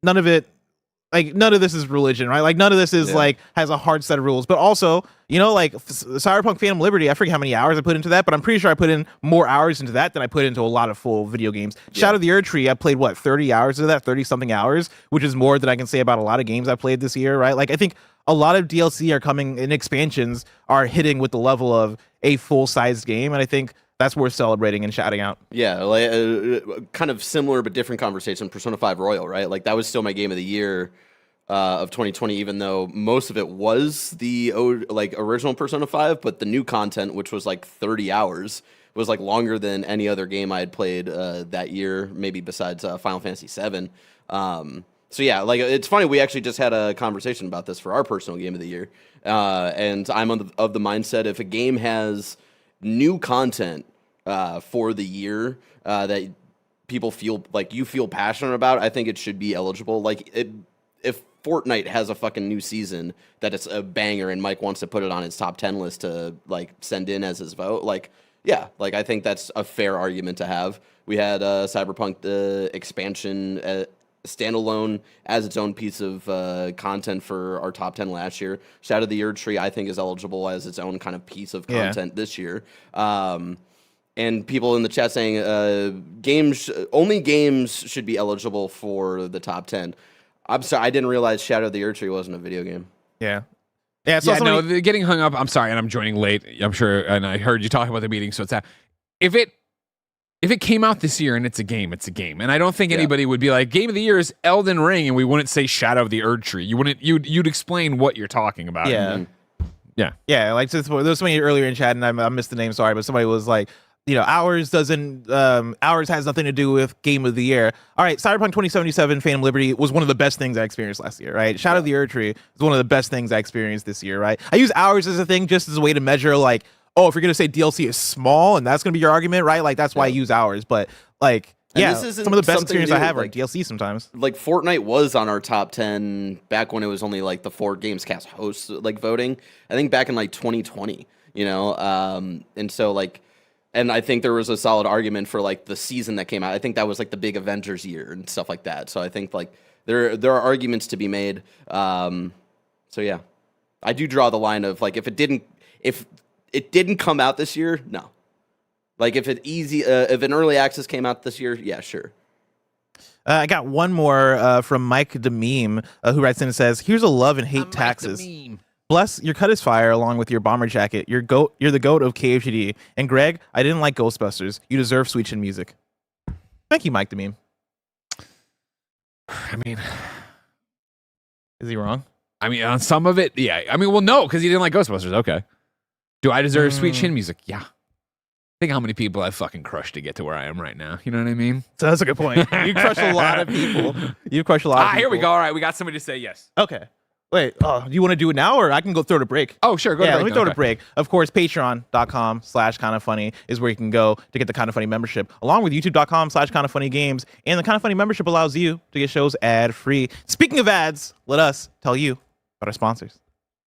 none of this is religion, right? Like none of this is like has a hard set of rules, but also, you know, like Cyberpunk Phantom Liberty, I forget how many hours I put into that, but I'm pretty sure I put in more hours into that than I put into a lot of full video games. Shadow of the Erdtree, I played 30 hours of that, 30 something hours, which is more than I can say about a lot of games I played this year, right? Like I think a lot of DLC are coming and expansions are hitting with the level of a full-sized game, and I think that's worth celebrating and shouting out. Yeah, like kind of similar but different conversation. Persona 5 Royal, right? Like that was still my game of the year of 2020, even though most of it was the original Persona 5, but the new content, which was like 30 hours, was like longer than any other game I had played that year, maybe besides Final Fantasy 7. So yeah, like it's funny. We actually just had a conversation about this for our personal game of the year, and I'm of the mindset if a game has new content for the year that people feel like you feel passionate about, I think it should be eligible. Like if Fortnite has a fucking new season that it's a banger and Mike wants to put it on his top 10 list to like send in as his vote, like, yeah, like I think that's a fair argument to have. We had Cyberpunk the expansion standalone as its own piece of content for our top 10 last year. Shadow of the Erdtree, I think, is eligible as its own kind of piece of content this year. And people in the chat saying only games should be eligible for the top 10. I'm sorry, I didn't realize Shadow of the Erdtree wasn't a video game. Yeah. They're getting hung up. I'm sorry, and I'm joining late. I'm sure, and I heard you talk about the meeting, so it's that. If it came out this year and it's a game, it's a game. And I don't think anybody would be like, game of the year is Elden Ring, and we wouldn't say Shadow of the Erdtree. You'd explain what you're talking about. Yeah. Yeah, like there was somebody earlier in chat, and I missed the name, sorry, but somebody was like, ours has nothing to do with game of the year. All right, Cyberpunk 2077 Phantom Liberty was one of the best things I experienced last year, right? Shadow of the Erdtree is one of the best things I experienced this year, right? I use ours as a thing just as a way to measure, like, oh, if you're going to say DLC is small and that's going to be your argument, right? Like, that's why I use ours. But, like, some of the best experience I have are DLC sometimes. Like, Fortnite was on our top 10 back when it was only, like, the 4 GameScast hosts, like, voting. I think back in, like, 2020, and so, like, and I think there was a solid argument for, like, the season that came out. I think that was, like, the big Avengers year and stuff like that. So I think, like, there are arguments to be made. So, yeah. I do draw the line of, like, if it didn't come out this year, no. Like, if an early access came out this year, yeah, sure. I got one more from Mike the Meme, who writes in and says, "Here's a love and hate taxes. Bless, your cut is fire along with your bomber jacket. You're the goat of KFGD. And Greg, I didn't like Ghostbusters. You deserve sweet chin music." Thank you, Mike the Meme. I mean, is he wrong? I mean, on some of it, yeah. I mean, well, no, because he didn't like Ghostbusters. Okay. Do I deserve sweet chin music? Yeah. Think how many people I've fucking crushed to get to where I am right now. You know what I mean? So that's a good point. You crushed a lot of people. You crushed a lot of people. Here we go. All right, we got somebody to say yes. Okay. Wait, do you want to do it now, or I can go throw it a break? Oh, sure. Go to break. Let me throw it a break. Of course, patreon.com/kindafunny is where you can go to get the Kinda Funny membership, along with youtube.com/kindafunnygames. And the Kinda Funny membership allows you to get shows ad-free. Speaking of ads, let us tell you about our sponsors.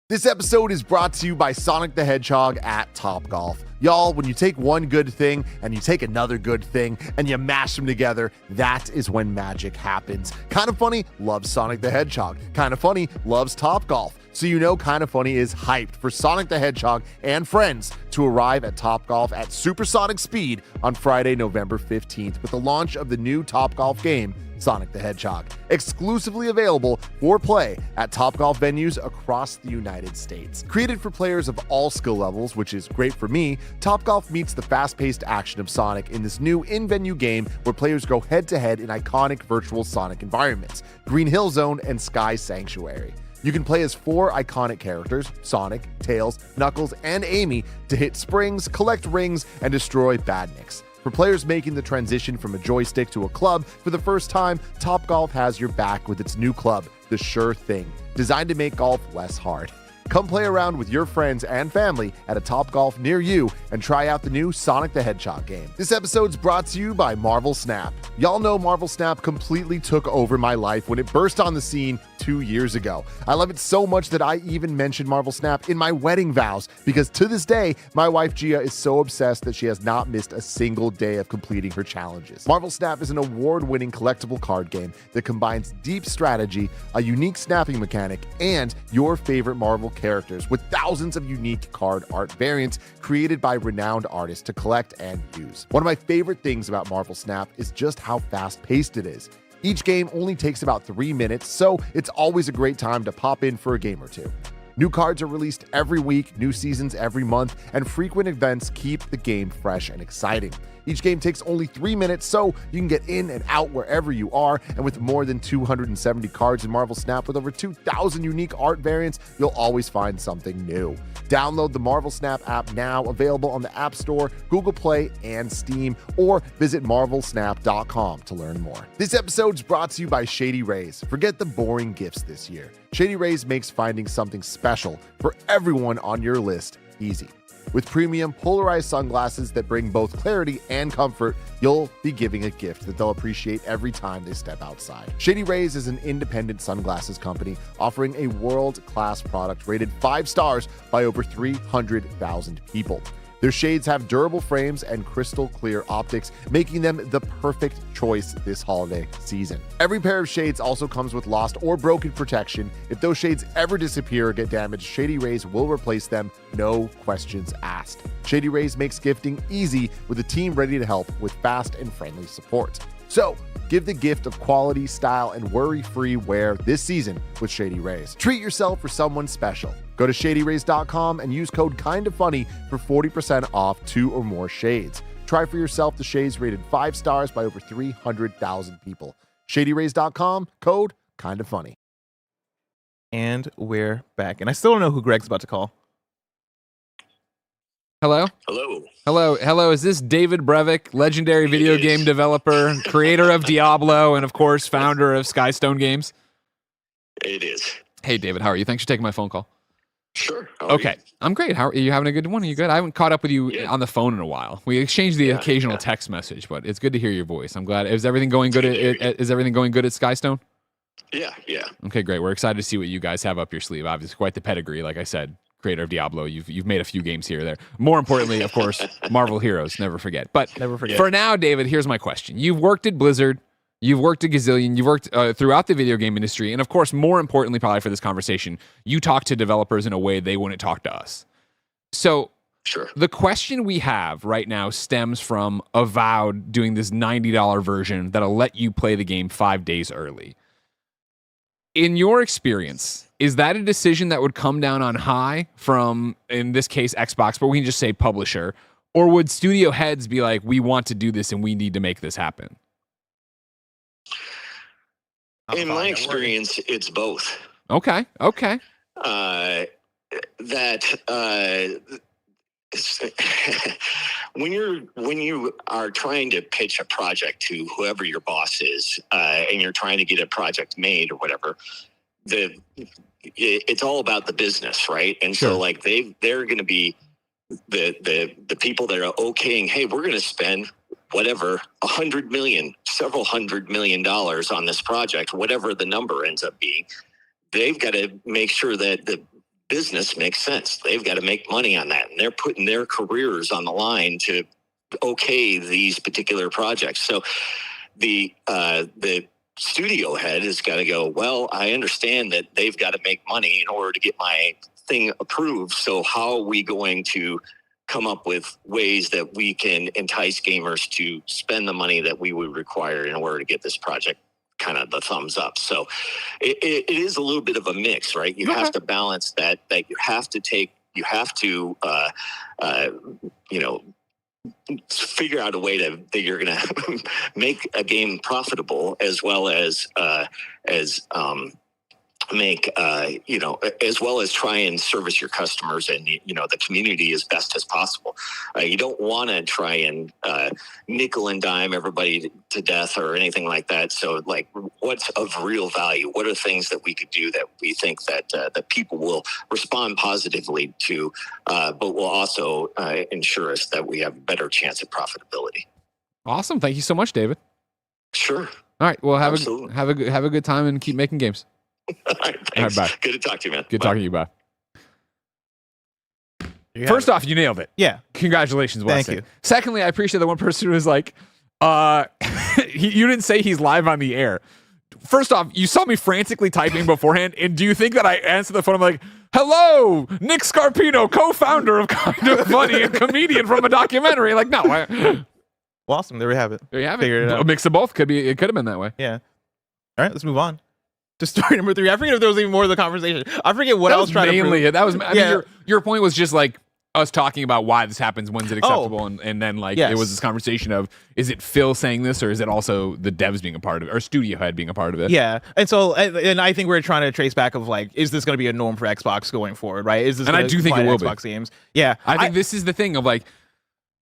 This episode is brought to you by Sonic the Hedgehog at Topgolf. Y'all, when you take one good thing and you take another good thing and you mash them together, that is when magic happens. Kinda Funny loves Sonic the Hedgehog. Kinda Funny loves Topgolf. So Kinda Funny is hyped for Sonic the Hedgehog and friends to arrive at Topgolf at supersonic speed on Friday, November 15th with the launch of the new Topgolf game, Sonic the Hedgehog, exclusively available for play at Topgolf venues across the United States. Created for players of all skill levels, which is great for me, Topgolf meets the fast-paced action of Sonic in this new in-venue game where players go head-to-head in iconic virtual Sonic environments, Green Hill Zone and Sky Sanctuary. You can play as 4 iconic characters, Sonic, Tails, Knuckles, and Amy, to hit springs, collect rings, and destroy badniks. For players making the transition from a joystick to a club for the first time, Topgolf has your back with its new club, the Sure Thing, designed to make golf less hard. Come play around with your friends and family at a Topgolf near you and try out the new Sonic the Hedgehog game. This episode's brought to you by Marvel Snap. Y'all know Marvel Snap completely took over my life when it burst on the scene 2 years ago. I love it so much that I even mentioned Marvel Snap in my wedding vows because to this day, my wife Gia is so obsessed that she has not missed a single day of completing her challenges. Marvel Snap is an award-winning collectible card game that combines deep strategy, a unique snapping mechanic, and your favorite Marvel characters with thousands of unique card art variants created by renowned artists to collect and use. One of my favorite things about Marvel Snap is just how fast-paced it is. Each game only takes about 3 minutes, so it's always a great time to pop in for a game or two. New cards are released every week, new seasons every month, and frequent events keep the game fresh and exciting. Each game takes only 3 minutes, so you can get in and out wherever you are, and with more than 270 cards in Marvel Snap with over 2,000 unique art variants, you'll always find something new. Download the Marvel Snap app now, available on the App Store, Google Play, and Steam, or visit marvelsnap.com to learn more. This episode's brought to you by Shady Rays. Forget the boring gifts this year. Shady Rays makes finding something special for everyone on your list easy. With premium polarized sunglasses that bring both clarity and comfort, you'll be giving a gift that they'll appreciate every time they step outside. Shady Rays is an independent sunglasses company offering a world-class product rated 5 stars by over 300,000 people. Their shades have durable frames and crystal clear optics, making them the perfect choice this holiday season. Every pair of shades also comes with lost or broken protection. If those shades ever disappear or get damaged, Shady Rays will replace them, no questions asked. Shady Rays makes gifting easy with a team ready to help with fast and friendly support. So, give the gift of quality, style, and worry-free wear this season with Shady Rays. Treat yourself or someone special. Go to shadyrays.com and use code KINDAFUNNY for 40% off 2 or more shades. Try for yourself the shades rated 5 stars by over 300,000 people. Shadyrays.com, code KINDAFUNNY. And we're back. And I still don't know who Greg's about to call. Hello? Hello. Hello. Is this David Brevik, legendary video game developer, creator of Diablo, and of course, founder of Skystone Games? It is. Hey, David, how are you? Thanks for taking my phone call. Sure. Okay. I'm great. How are you having a good one? Are you good? I haven't caught up with you on the phone in a while. We exchanged the occasional text message, but it's good to hear your voice. I'm glad. Is everything going good is everything going good at Skystone? Yeah. Okay, great. We're excited to see what you guys have up your sleeve. Obviously, quite the pedigree, like I said. Creator of Diablo, you've made a few games here or there. More importantly, of course, Marvel Heroes, never forget. But for now, David, here's my question. You've worked at Blizzard, you've worked at Gazillion, you've worked throughout the video game industry, and of course, more importantly, probably for this conversation, you talk to developers in a way they wouldn't talk to us. So Sure. The question we have right now stems from Avowed doing this $90 version that'll let you play the game 5 days early. In your experience, is that a decision that would come down on high from, in this case, Xbox, but we can just say publisher, or would studio heads be like, we want to do this and we need to make this happen? In my experience, it's both. Okay. When you are trying to pitch a project to whoever your boss is, and you're trying to get a project made or whatever, it's all about the business, right? And so like they're going to be the people that are okaying, hey, we're going to spend whatever, $100 million, several $100 million on this project, whatever the number ends up being. They've got to make sure that the business makes sense. They've got to make money on that, and they're putting their careers on the line to okay these particular projects. So the studio head has got to go, well, I understand that they've got to make money in order to get my thing approved. So how are we going to come up with ways that we can entice gamers to spend the money that we would require in order to get this project kind of the thumbs up? So it is a little bit of a mix, right? You have to balance that you have to figure out a way that you're going to make a game profitable, as well as make as well as try and service your customers and the community as best as possible. You don't want to try and nickel and dime everybody to death or anything like that. So like, what's of real value? What are things that we could do that we think that people will respond positively to, but will also ensure us that we have a better chance at profitability? Awesome. Thank you so much, David. Sure. All right. Well, have a good time and keep making games. All right, thanks. All right, bye. Good to talk to you, man. Good talking to you. Bye. First off, you nailed it. Yeah. Congratulations, Wes. Thank you. Secondly, I appreciate the one person who was like, you didn't say he's live on the air. First off, you saw me frantically typing beforehand, and do you think that I answered the phone? I'm like, hello, Nick Scarpino, co-founder of Kind of Funny and comedian from a documentary. Like, no. Well, awesome. There we have it. There you have it. Figured it out. A mix of both. It could have been that way. Yeah. All right, let's move on to story number 3. I forget if there was even more of the conversation. I forget what I was trying to prove. That was I mean, your point was just like us talking about why this happens, when's it acceptable, and then like it was this conversation of, is it Phil saying this, or is it also the devs being a part of it, or studio head being a part of it? Yeah, and so and I think we're trying to trace back of like, is this going to be a norm for Xbox going forward, right? Is this? And I do think it will Xbox be. games. Yeah, I think this is the thing of like,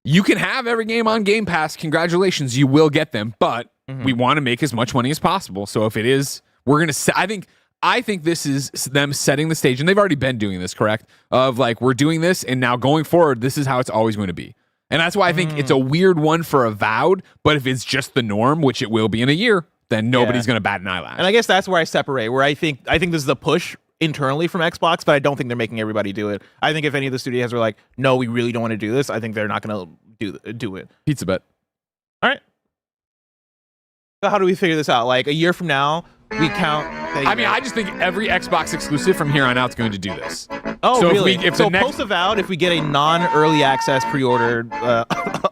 you can have every game on Game Pass. Congratulations, you will get them, but we want to make as much money as possible. So if it is, we're gonna. I think I think this is them setting the stage, and they've already been doing this, correct? Of like, we're doing this, and now going forward, this is how it's always going to be. And that's why I think it's a weird one for Avowed, but if it's just the norm, which it will be in a year, then nobody's going to bat an eyelash. And I guess that's where I separate, where I think this is a push internally from Xbox, but I don't think they're making everybody do it. I think if any of the studios are like, no, we really don't want to do this, I think they're not going to do it. Pizza bet. All right. So how do we figure this out? Like a year from now, we count. I just think every Xbox exclusive from here on out is going to do this. Oh, so really? If so the next... post Avowed, if we get a non-early access pre-order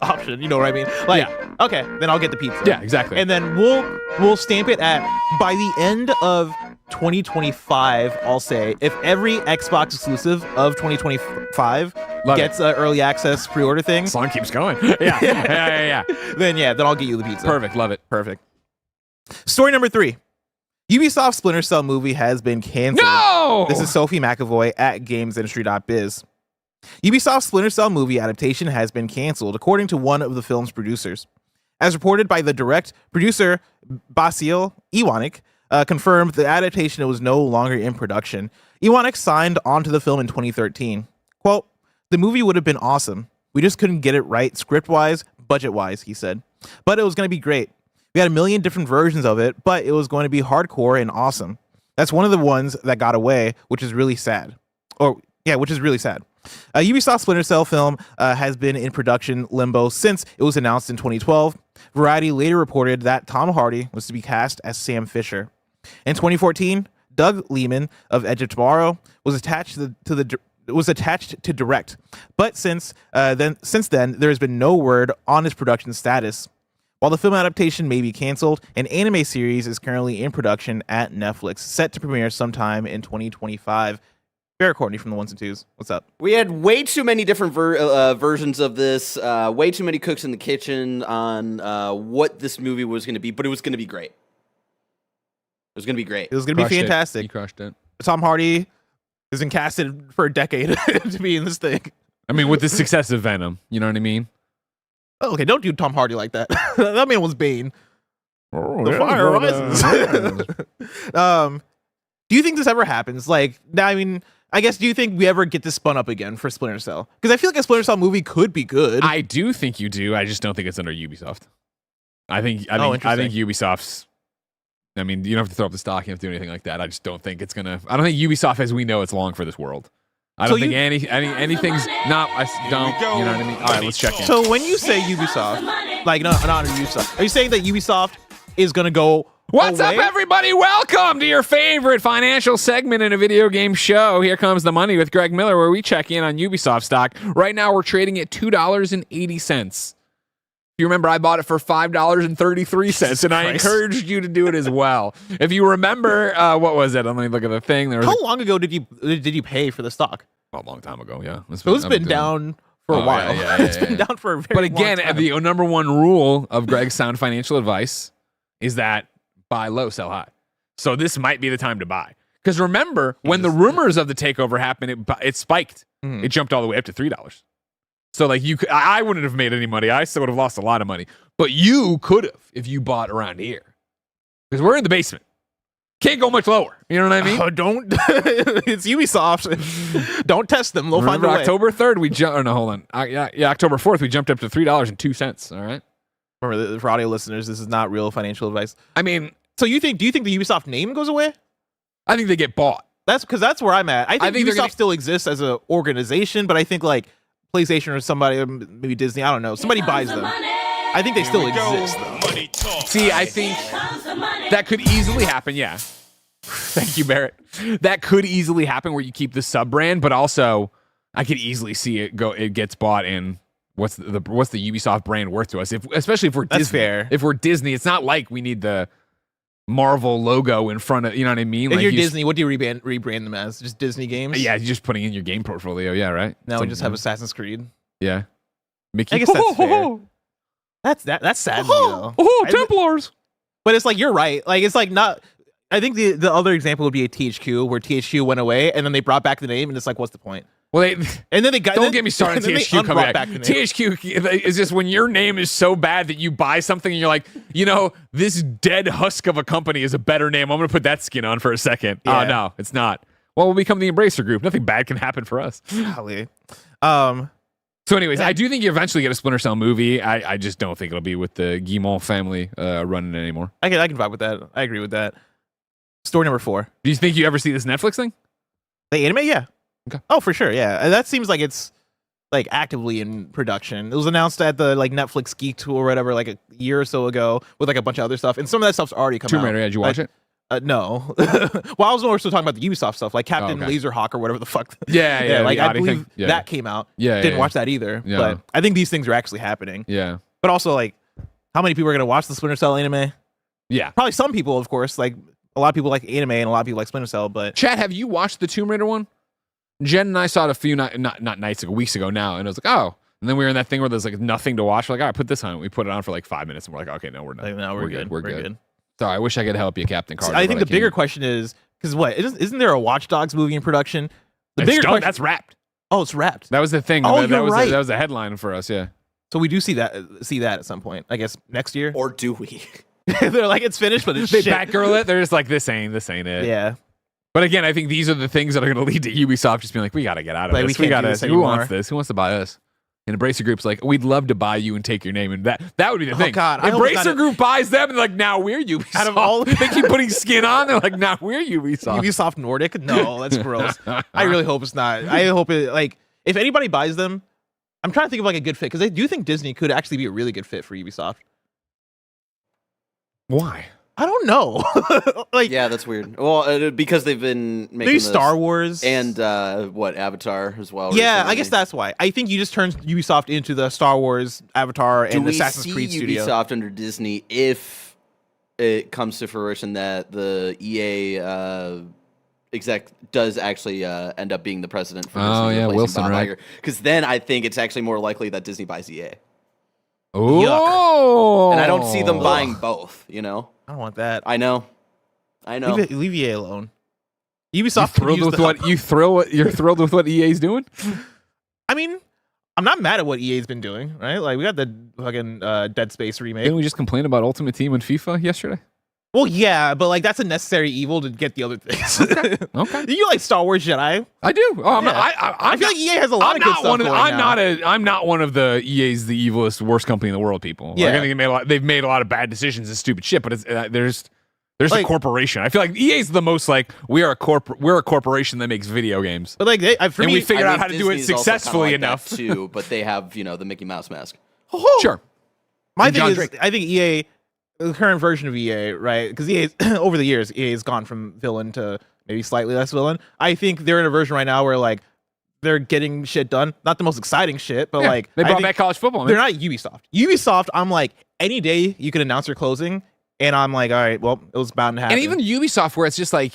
option, you know what I mean? Like, okay, then I'll get the pizza. Yeah, exactly. And then we'll stamp it at by the end of 2025. I'll say if every Xbox exclusive of 2025 gets an early access pre-order thing, song keeps going. Yeah. Then I'll get you the pizza. Perfect. Love it. Perfect. Story number 3. Ubisoft Splinter Cell movie has been canceled. No! This is Sophie McAvoy at gamesindustry.biz. Ubisoft's Splinter Cell movie adaptation has been canceled, according to one of the film's producers. As reported by the direct producer, Basil Iwanek, confirmed the adaptation was no longer in production. Iwanek signed onto the film in 2013. Quote, "The movie would have been awesome. We just couldn't get it right script-wise, budget-wise," he said. "But it was going to be great. We had a million different versions of it, but it was going to be hardcore and awesome. That's one of the ones that got away, which is really sad." Which is really sad. Ubisoft Splinter Cell film has been in production limbo since it was announced in 2012. Variety later reported that Tom Hardy was to be cast as Sam Fisher. In 2014, Doug Liman of Edge of Tomorrow was attached to direct, but since then there has been no word on his production status. While the film adaptation may be canceled, an anime series is currently in production at Netflix, set to premiere sometime in 2025. Barrett Courtney from the Ones and Twos. What's up? We had way too many different versions of this, way too many cooks in the kitchen on what this movie was going to be, but it was going to be great. It was going to be great. It was going to be fantastic. You crushed it. Tom Hardy has been casted for a decade to be in this thing. I mean, with the success of Venom, you know what I mean? Oh, okay, don't do Tom Hardy like that. That man was Bane. The fire rises. Do you think this ever happens? Like, I mean, I guess, do you think we ever get this spun up again for Splinter Cell? Because I feel like a Splinter Cell movie could be good. I do think you do. I just don't think it's under Ubisoft. I think Ubisoft's. I mean, you don't have to throw up the stock. You don't have to do anything like that. I just don't think it's gonna. I don't think Ubisoft, as we know, it's long for this world. I don't think anything's not. I don't. You know what I mean? All right, let's check in. So when you say Ubisoft, like not under Ubisoft, are you saying that Ubisoft is gonna go? What's up, everybody? Welcome to your favorite financial segment in a video game show. Here comes the money with Greg Miller, where we check in on Ubisoft stock. Right now, we're trading at $2.80. You remember, I bought it for $5.33, and I encouraged you to do it as well. If you remember, what was it? Let me look at the thing. How long ago did you pay for the stock? A long time ago, yeah. It's been down for a while. It's been down for a very long time. But again, the number one rule of Greg's sound financial advice is that buy low, sell high. So this might be the time to buy. Because remember, when the rumors of the takeover happened, it spiked. Mm-hmm. It jumped all the way up to $3. So like I wouldn't have made any money. I still would have lost a lot of money. But you could have if you bought around here. Because we're in the basement. Can't go much lower. You know what I mean? Don't. It's Ubisoft. Don't test them. They'll find a way. October 3rd, we jumped. Oh, no, hold on. October 4th, we jumped up to $3.02. All right. Remember, for audio listeners, this is not real financial advice. I mean, so do you think the Ubisoft name goes away? I think they get bought. That's where I'm at. I think Ubisoft still exists as an organization, but I think like PlayStation or somebody, maybe Disney, I don't know, somebody buys them. I think they still exist, though. See, I think that could easily happen, yeah. Thank you, Barrett. That could easily happen where you keep the sub-brand, but also I could easily see it gets bought in. What's the Ubisoft brand worth to us? Especially if we're That's Disney. Fair. If we're Disney, it's not like we need the Marvel logo in front of, you know what I mean? If like you're Disney, what do you rebrand them as? Just Disney games? Yeah, you're just putting in your game portfolio. Yeah, right. Now we just have Assassin's Creed. Yeah, Mickey. I guess that's fair. That's sad to me, though. Templars. But it's like you're right. Like it's like not. I think the other example would be a THQ, where THQ went away and then they brought back the name, and it's like, what's the point? Well, and then they got. Don't get me started on THQ coming back. the name. THQ is just when your name is so bad that you buy something and you're like, this dead husk of a company is a better name. I'm going to put that skin on for a second. Yeah. Oh, no, it's not. Well, we'll become the Embracer Group. Nothing bad can happen for us. Golly. So anyways, I do think you eventually get a Splinter Cell movie. I just don't think it'll be with the Guillemot family running it anymore. I can vibe with that. I agree with that. Story number 4. Do you think you ever see this Netflix thing? The anime, yeah. Okay. Oh, for sure, yeah. And that seems like it's like actively in production. It was announced at the like Netflix Geek Tour or whatever, like a year or so ago, with like a bunch of other stuff. And some of that stuff's already come Tomb out. Raider, did you watch it? No. Well, I was more so talking about the Ubisoft stuff, like Captain okay. Laserhawk or whatever the fuck. Yeah. Like the I Audi believe thing. Yeah. that came out. Yeah, Didn't yeah. watch that either. Yeah. But I think these things are actually happening. Yeah. But also, like, how many people are gonna watch the Splinter Cell anime? Yeah. Probably some people, of course. Like a lot of people like anime and a lot of people like Splinter Cell. But Chad, have you watched the Tomb Raider one? Jen and I saw it a few not nights ago, weeks ago now, and it was like, oh. And then we were in that thing where there's like nothing to watch. We're like, all right, put this on. We put it on for like 5 minutes, and we're like, okay, no, we're done. like, no, we're good. We're good. Sorry, I wish I could help you, Captain Carter. I think but the bigger can't. question is because isn't there a Watch Dogs movie in production? The bigger question, that's wrapped. oh, it's wrapped. That was the thing. Oh, that you're was right. that was a headline for us. Yeah. So we do see that at some point. I guess next year. Or do we? They're like it's finished, but it's They shit. Batgirl it. They're just like, this ain't it. Yeah. But again, I think these are the things that are going to lead to Ubisoft just being like, we got to get out of Like, this. we can't do gotta. this Who anymore. wants this? Who wants to buy us? And Embracer Group's like, we'd love to buy you and take your name. And that would be the thing. God, I hope it's Embracer not Group buys them and they're like, now we're Ubisoft. Out of all- they keep putting skin on. They're like, now we're Ubisoft. Ubisoft Nordic? No, that's gross. I really hope it's not. I hope it like if anybody buys them, I'm trying to think of like a good fit because I do think Disney could actually be a really good fit for Ubisoft. Why? I don't know. Like Yeah, that's weird. Well, because they've been making maybe this Star Wars and Avatar as well. Yeah, recently. I guess that's why. I think you just turned Ubisoft into the Star Wars, Avatar, Do and we Assassin's see Creed studio. Ubisoft under Disney if it comes to fruition that the EA exec does actually end up being the president for Disney? Oh, yeah, Wilson, right? Because then I think it's actually more likely that Disney buys EA. Oh. And I don't see them buying both, you know? I don't want that. I know. Leave EA alone. You Ubisoft thrilled with what you're thrilled with what EA's doing? I mean, I'm not mad at what EA's been doing, right? Like we got the fucking Dead Space remake. Didn't we just complain about Ultimate Team and FIFA yesterday? Well, yeah, but like that's a necessary evil to get the other things. Okay. Do you like Star Wars Jedi? I do. Oh, Yeah. I feel like EA has a lot of good stuff going now. I'm not one of the EA's the evilest, worst company in the world people. Yeah. Like, I think they've made a lot of bad decisions and stupid shit, but it's there's Like- a corporation. I feel like EA's the most like we're a corporation that makes video games. But like, for And me, we figured I out think how to do it Disney's also kinda successfully like that enough. too, but they have, the Mickey Mouse mask. Sure. my and thing John is, Drake. I think EA, the current version of EA, right? Because EA, over the years, EA has gone from villain to maybe slightly less villain. I think they're in a version right now where like they're getting shit done. Not the most exciting shit, but Yeah, like they I brought think back college football. they're Man. not Ubisoft. Ubisoft, I'm like any day you can announce your closing, and I'm like, all right, well, it was bound to happen. And even Ubisoft, where it's just like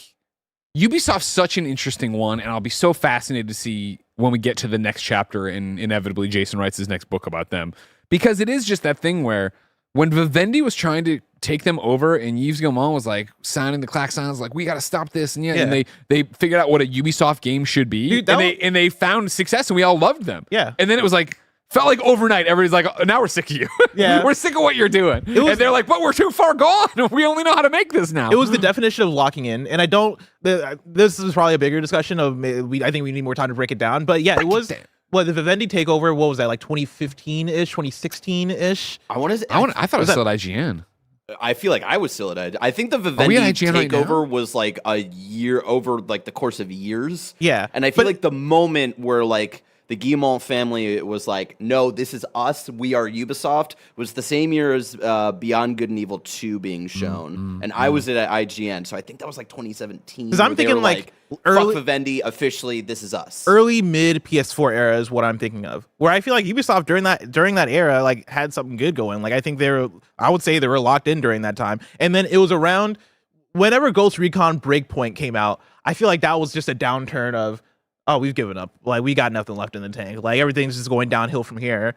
Ubisoft's such an interesting one, and I'll be so fascinated to see when we get to the next chapter and inevitably Jason writes his next book about them. Because it is just that thing where when Vivendi was trying to take them over and Yves Guillemot was like sounding the klaxons like we got to stop this and and they figured out what a Ubisoft game should be. Dude, and they found success and we all loved them. Yeah. And then it was like felt like overnight everybody's like, oh, now we're sick of you. Yeah. We're sick of what you're doing. was- And they're like, but we're too far gone. We only know how to make this now. it was the definition of locking in, and I don't. This is probably a bigger discussion of. I think we need more time to break it down. But yeah, it was. Well, the Vivendi takeover. What was that? Like 2015-ish, 2016-ish. I want to. I thought it was still at IGN. I feel like I was still at IGN. I think the we Vivendi at IGN right now? takeover was like a year over, like the course of years. Yeah, And I feel but- like the moment where like the Guillemot family was like, no, this is us. We are Ubisoft. Was the same year as Beyond Good and Evil 2 being shown. And I was at IGN. So I think that was like 2017. 'Cause I'm where they thinking, were like, fuck early- Vivendi, officially, this is us. Early mid PS4 era is what I'm thinking of. Where I feel like Ubisoft during that era like had something good going. Like I think I would say they were locked in during that time. And then it was around whenever Ghost Recon Breakpoint came out. I feel like that was just a downturn of, oh, we've given up. Like we got nothing left in the tank. Like everything's just going downhill from here.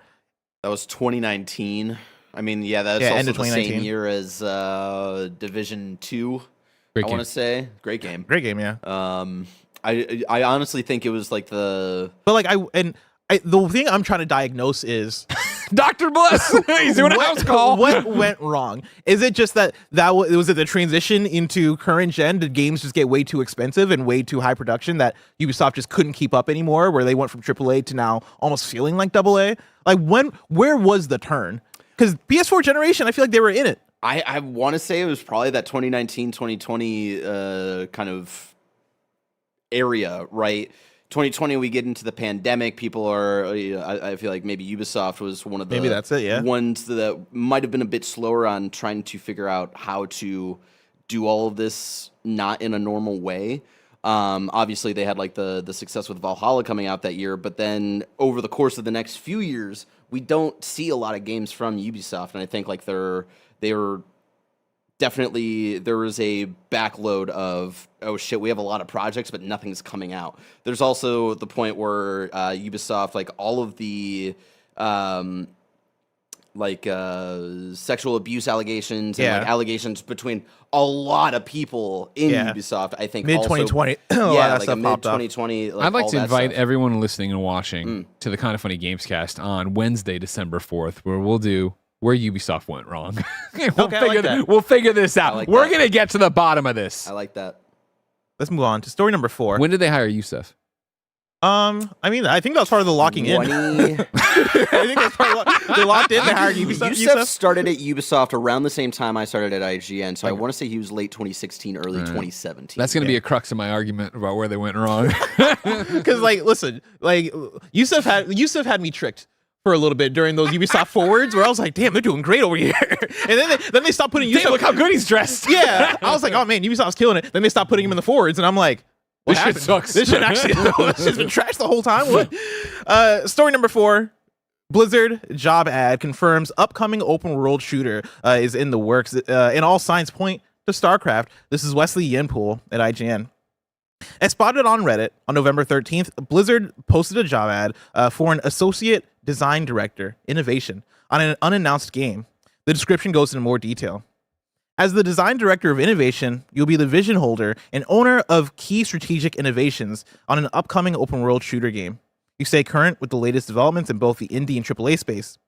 That was 2019. I mean, yeah, that's end also of the 2019. same year as Division 2. Great I game. want to say. Great game. Great game, yeah. I honestly think it was like the. But like the thing I'm trying to diagnose is Dr. Bless. He's doing a house call. What went wrong? Is it just that was it the transition into current gen? Did games just get way too expensive and way too high production that Ubisoft just couldn't keep up anymore? Where they went from AAA to now almost feeling like AA? Like where was the turn? Because PS4 generation, I feel like they were in it. I want to say it was probably that 2019, 2020 kind of area, right? 2020, we get into the pandemic. People are, I feel like maybe Ubisoft was one of the maybe that's it, yeah. ones that might have been a bit slower on trying to figure out how to do all of this not in a normal way. Obviously, they had like the success with Valhalla coming out that year, but then over the course of the next few years, we don't see a lot of games from Ubisoft, and I think like they're definitely, there is a backload of, oh shit, we have a lot of projects, but nothing's coming out. There's also the point where Ubisoft, like all of the sexual abuse allegations and like allegations between a lot of people in Ubisoft, I think mid 2020. Like a mid 2020. I'd like to invite everyone listening and watching to the Kind of Funny Gamescast on Wednesday, December 4th, where we'll do where Ubisoft went wrong. We'll figure this out. We're going to get to the bottom of this. I like that. Let's move on to story number 4. When did they hire you, Seth? I mean, I think that was part of the locking in. I think that's part of they locked in. They hired Ubisoft. Ubisoft started at Ubisoft around the same time I started at IGN, so I want to say he was late 2016, early 2017. That's going to be a crux of my argument about where they went wrong. Because, like, listen, like Ubisoft had me tricked for a little bit during those Ubisoft forwards, where I was like, "Damn, they're doing great over here." And then they stopped putting Ubisoft. Damn, look how good he's dressed. Yeah, I was like, "Oh man, Ubisoft's killing it." Then they stopped putting him in the forwards, and I'm like, this shit sucks. This shit actually, this shit's been trashed the whole time. What? Story number 4. Blizzard job ad confirms upcoming open world shooter is in the works. And all signs point to StarCraft. This is Wesley Yenpool at IGN. As spotted on Reddit on November 13th, Blizzard posted a job ad for an associate design director, innovation, on an unannounced game. The description goes into more detail. As the design director of innovation, you'll be the vision holder and owner of key strategic innovations on an upcoming open world shooter game. You stay current with the latest developments in both the indie and AAA space.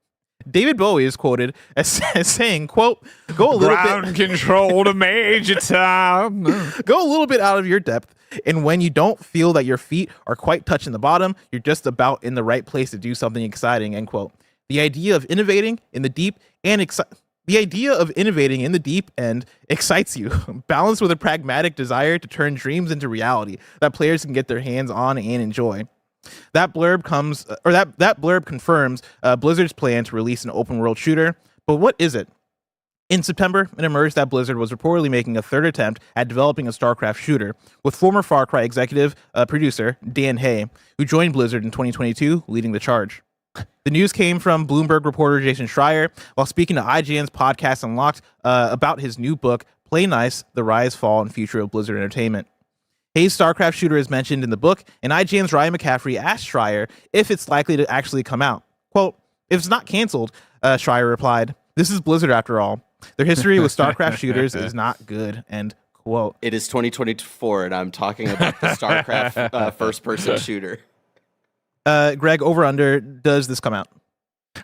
David Bowie is quoted as saying, quote, go a little Ground control to Major Tom. Go a little bit out of your depth, and when you don't feel that your feet are quite touching the bottom, you're just about in the right place to do something exciting, end quote. The idea of innovating in the deep end excites you, balanced with a pragmatic desire to turn dreams into reality that players can get their hands on and enjoy. That blurb confirms Blizzard's plan to release an open world shooter, but what is it? In September, it emerged that Blizzard was reportedly making a third attempt at developing a StarCraft shooter with former Far Cry executive producer Dan Hay, who joined Blizzard in 2022, leading the charge. The news came from Bloomberg reporter Jason Schreier while speaking to IGN's podcast Unlocked about his new book, Play Nice, The Rise, Fall, and Future of Blizzard Entertainment. Hayes' StarCraft shooter is mentioned in the book, and IGN's Ryan McCaffrey asked Schreier if it's likely to actually come out. Quote, if it's not canceled, Schreier replied, this is Blizzard after all. Their history with StarCraft shooters is not good, end quote. It is 2024, and I'm talking about the StarCraft first-person shooter. Greg, over under, does this come out?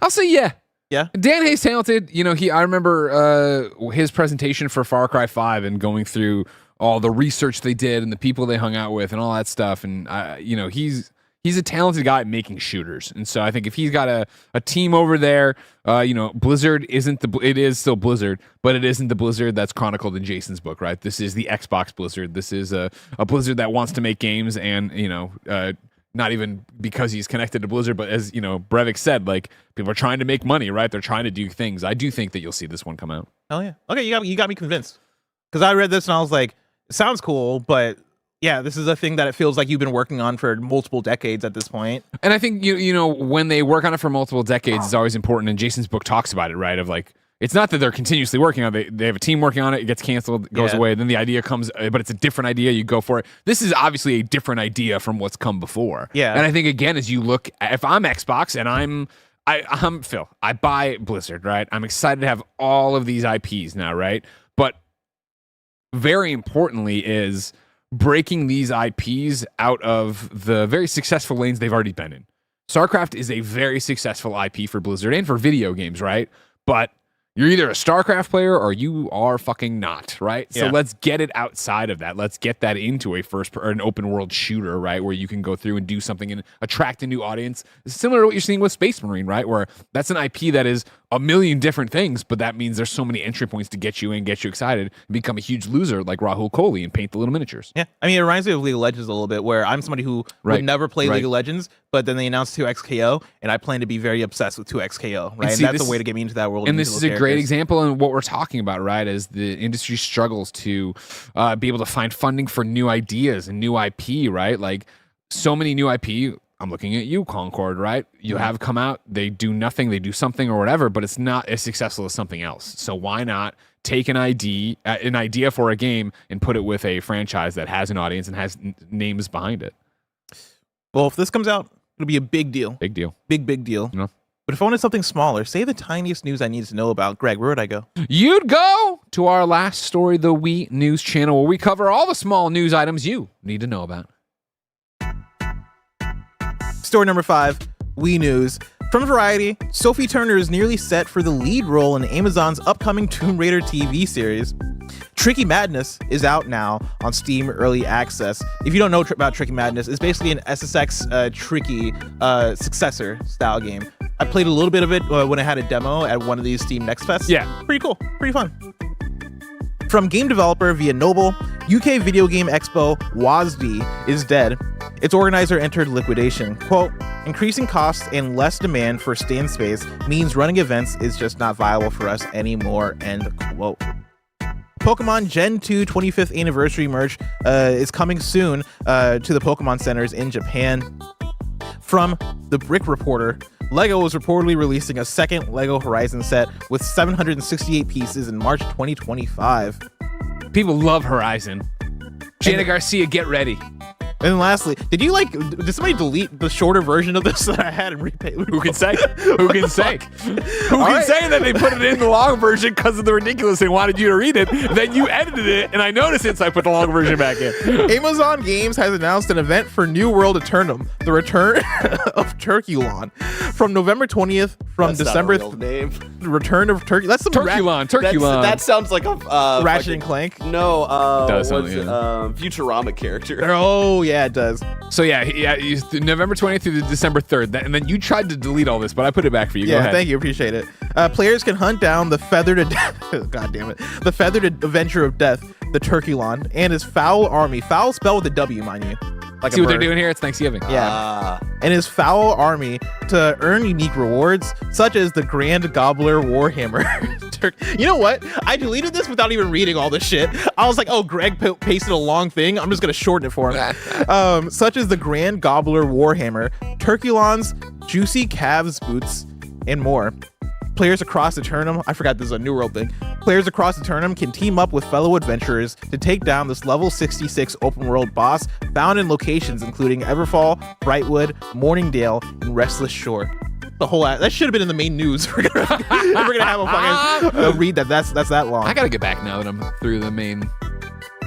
I'll say yeah. Yeah? Dan Hayes talented. You know, I remember his presentation for Far Cry 5 and going through all the research they did and the people they hung out with and all that stuff. And, you know, he's a talented guy at making shooters. And so I think if he's got a team over there, you know, Blizzard it is still Blizzard, but it isn't the Blizzard that's chronicled in Jason's book, right? This is the Xbox Blizzard. This is a Blizzard that wants to make games and, you know, not even because he's connected to Blizzard, but as, you know, Brevik said, like, people are trying to make money, right? They're trying to do things. I do think that you'll see this one come out. Oh, yeah. Okay, you got me convinced. Because I read this and I was like, it sounds cool, but yeah, this is a thing that it feels like you've been working on for multiple decades at this point. And I think, you know, when they work on it for multiple decades, it's always important. And Jason's book talks about it, right? Of like, it's not that they're continuously working on it. They have a team working on it. It gets canceled, goes away. Then the idea comes, but it's a different idea. You go for it. This is obviously a different idea from what's come before. Yeah. And I think, again, as you look, if I'm Xbox and I'm Phil, I buy Blizzard, right? I'm excited to have all of these IPs now, right? But very importantly is breaking these IPs out of the very successful lanes they've already been in. StarCraft is a very successful IP for Blizzard and for video games, right? But you're either a StarCraft player or you are fucking not, right? Yeah. So let's get it outside of that. Let's get that into an open world shooter, right? Where you can go through and do something and attract a new audience. It's similar to what you're seeing with Space Marine, right? Where that's an IP that is a million different things, but that means there's so many entry points to get you in, get you excited, and become a huge loser like Rahul Kohli and paint the little miniatures. Yeah, I mean, it reminds me of League of Legends a little bit, where I'm somebody who would never play League of Legends, but then they announced 2XKO, and I plan to be very obsessed with 2XKO, right? And that's a way to get me into that world. And this is a great example of what we're talking about, right? As the industry struggles to be able to find funding for new ideas and new IP, right? Like so many new IP. I'm looking at you, Concord, right? You have come out, they do nothing, they do something or whatever, but it's not as successful as something else. So why not take an idea for a game and put it with a franchise that has an audience and has names behind it? Well, if this comes out, it'll be a big deal. Big deal. Big deal. No. But if I wanted something smaller, say the tiniest news I needed to know about, Greg, where would I go? You'd go to our last story, the Wii News channel, where we cover all the small news items you need to know about. Story number 5, Wii News. From Variety, Sophie Turner is nearly set for the lead role in Amazon's upcoming Tomb Raider TV series. Tricky Madness is out now on Steam Early Access. If you don't know about Tricky Madness, it's basically an SSX Tricky successor style game. I played a little bit of it when I had a demo at one of these Steam Next Fests. Yeah. Pretty cool. Pretty fun. From game developer Via Noble, UK Video Game Expo WASD is dead. Its organizer entered liquidation. Quote, increasing costs and less demand for stand space means running events is just not viable for us anymore, end quote. Pokemon Gen 2 25th anniversary merch is coming soon to the Pokemon centers in Japan. From the Brick Reporter, LEGO was reportedly releasing a second LEGO Horizon set with 768 pieces in March 2025. People love Horizon. Jaina Garcia, get ready. And lastly, did somebody delete the shorter version of this that I had and repaint? Who can say? Who can say? Who can say that they put it in the long version because of the ridiculous and wanted you to read it? Then you edited it, and I noticed it, so I put the long version back in. Amazon Games has announced an event for New World Eternum, the return of Turkulon, from November 20th from December. Not a real name. Return of Turkey. That's some Turkulon. That sounds like a Ratchet and Clank. No, it does what's sound, it? Futurama character. Oh yeah, it does. So yeah, November 20th through December 3rd, and then you tried to delete all this, but I put it back for you. Go Yeah, ahead. thank you, appreciate it. Players can hunt down the feathered, God damn it, the feathered adventure of death, the Turkulon, and his foul army. Foul spelled with a W, mind you. Like See what they're doing here? It's Thanksgiving. Yeah. And his foul army to earn unique rewards, such as the Grand Gobbler Warhammer. You know what? I deleted this without even reading all this shit. I was like, oh, Greg pasted a long thing. I'm just going to shorten it for him. Such as the Grand Gobbler Warhammer, Turkulon's Juicy Calves Boots, and more. Players across Eternum, I forgot this is a New World thing. Players across Eternum can team up with fellow adventurers to take down this level 66 open world boss found in locations including Everfall, Brightwood, Morningdale, and Restless Shore. The whole that should have been in the main news. We're gonna have a fucking read that. That's that long. I gotta get back now that I'm through the main.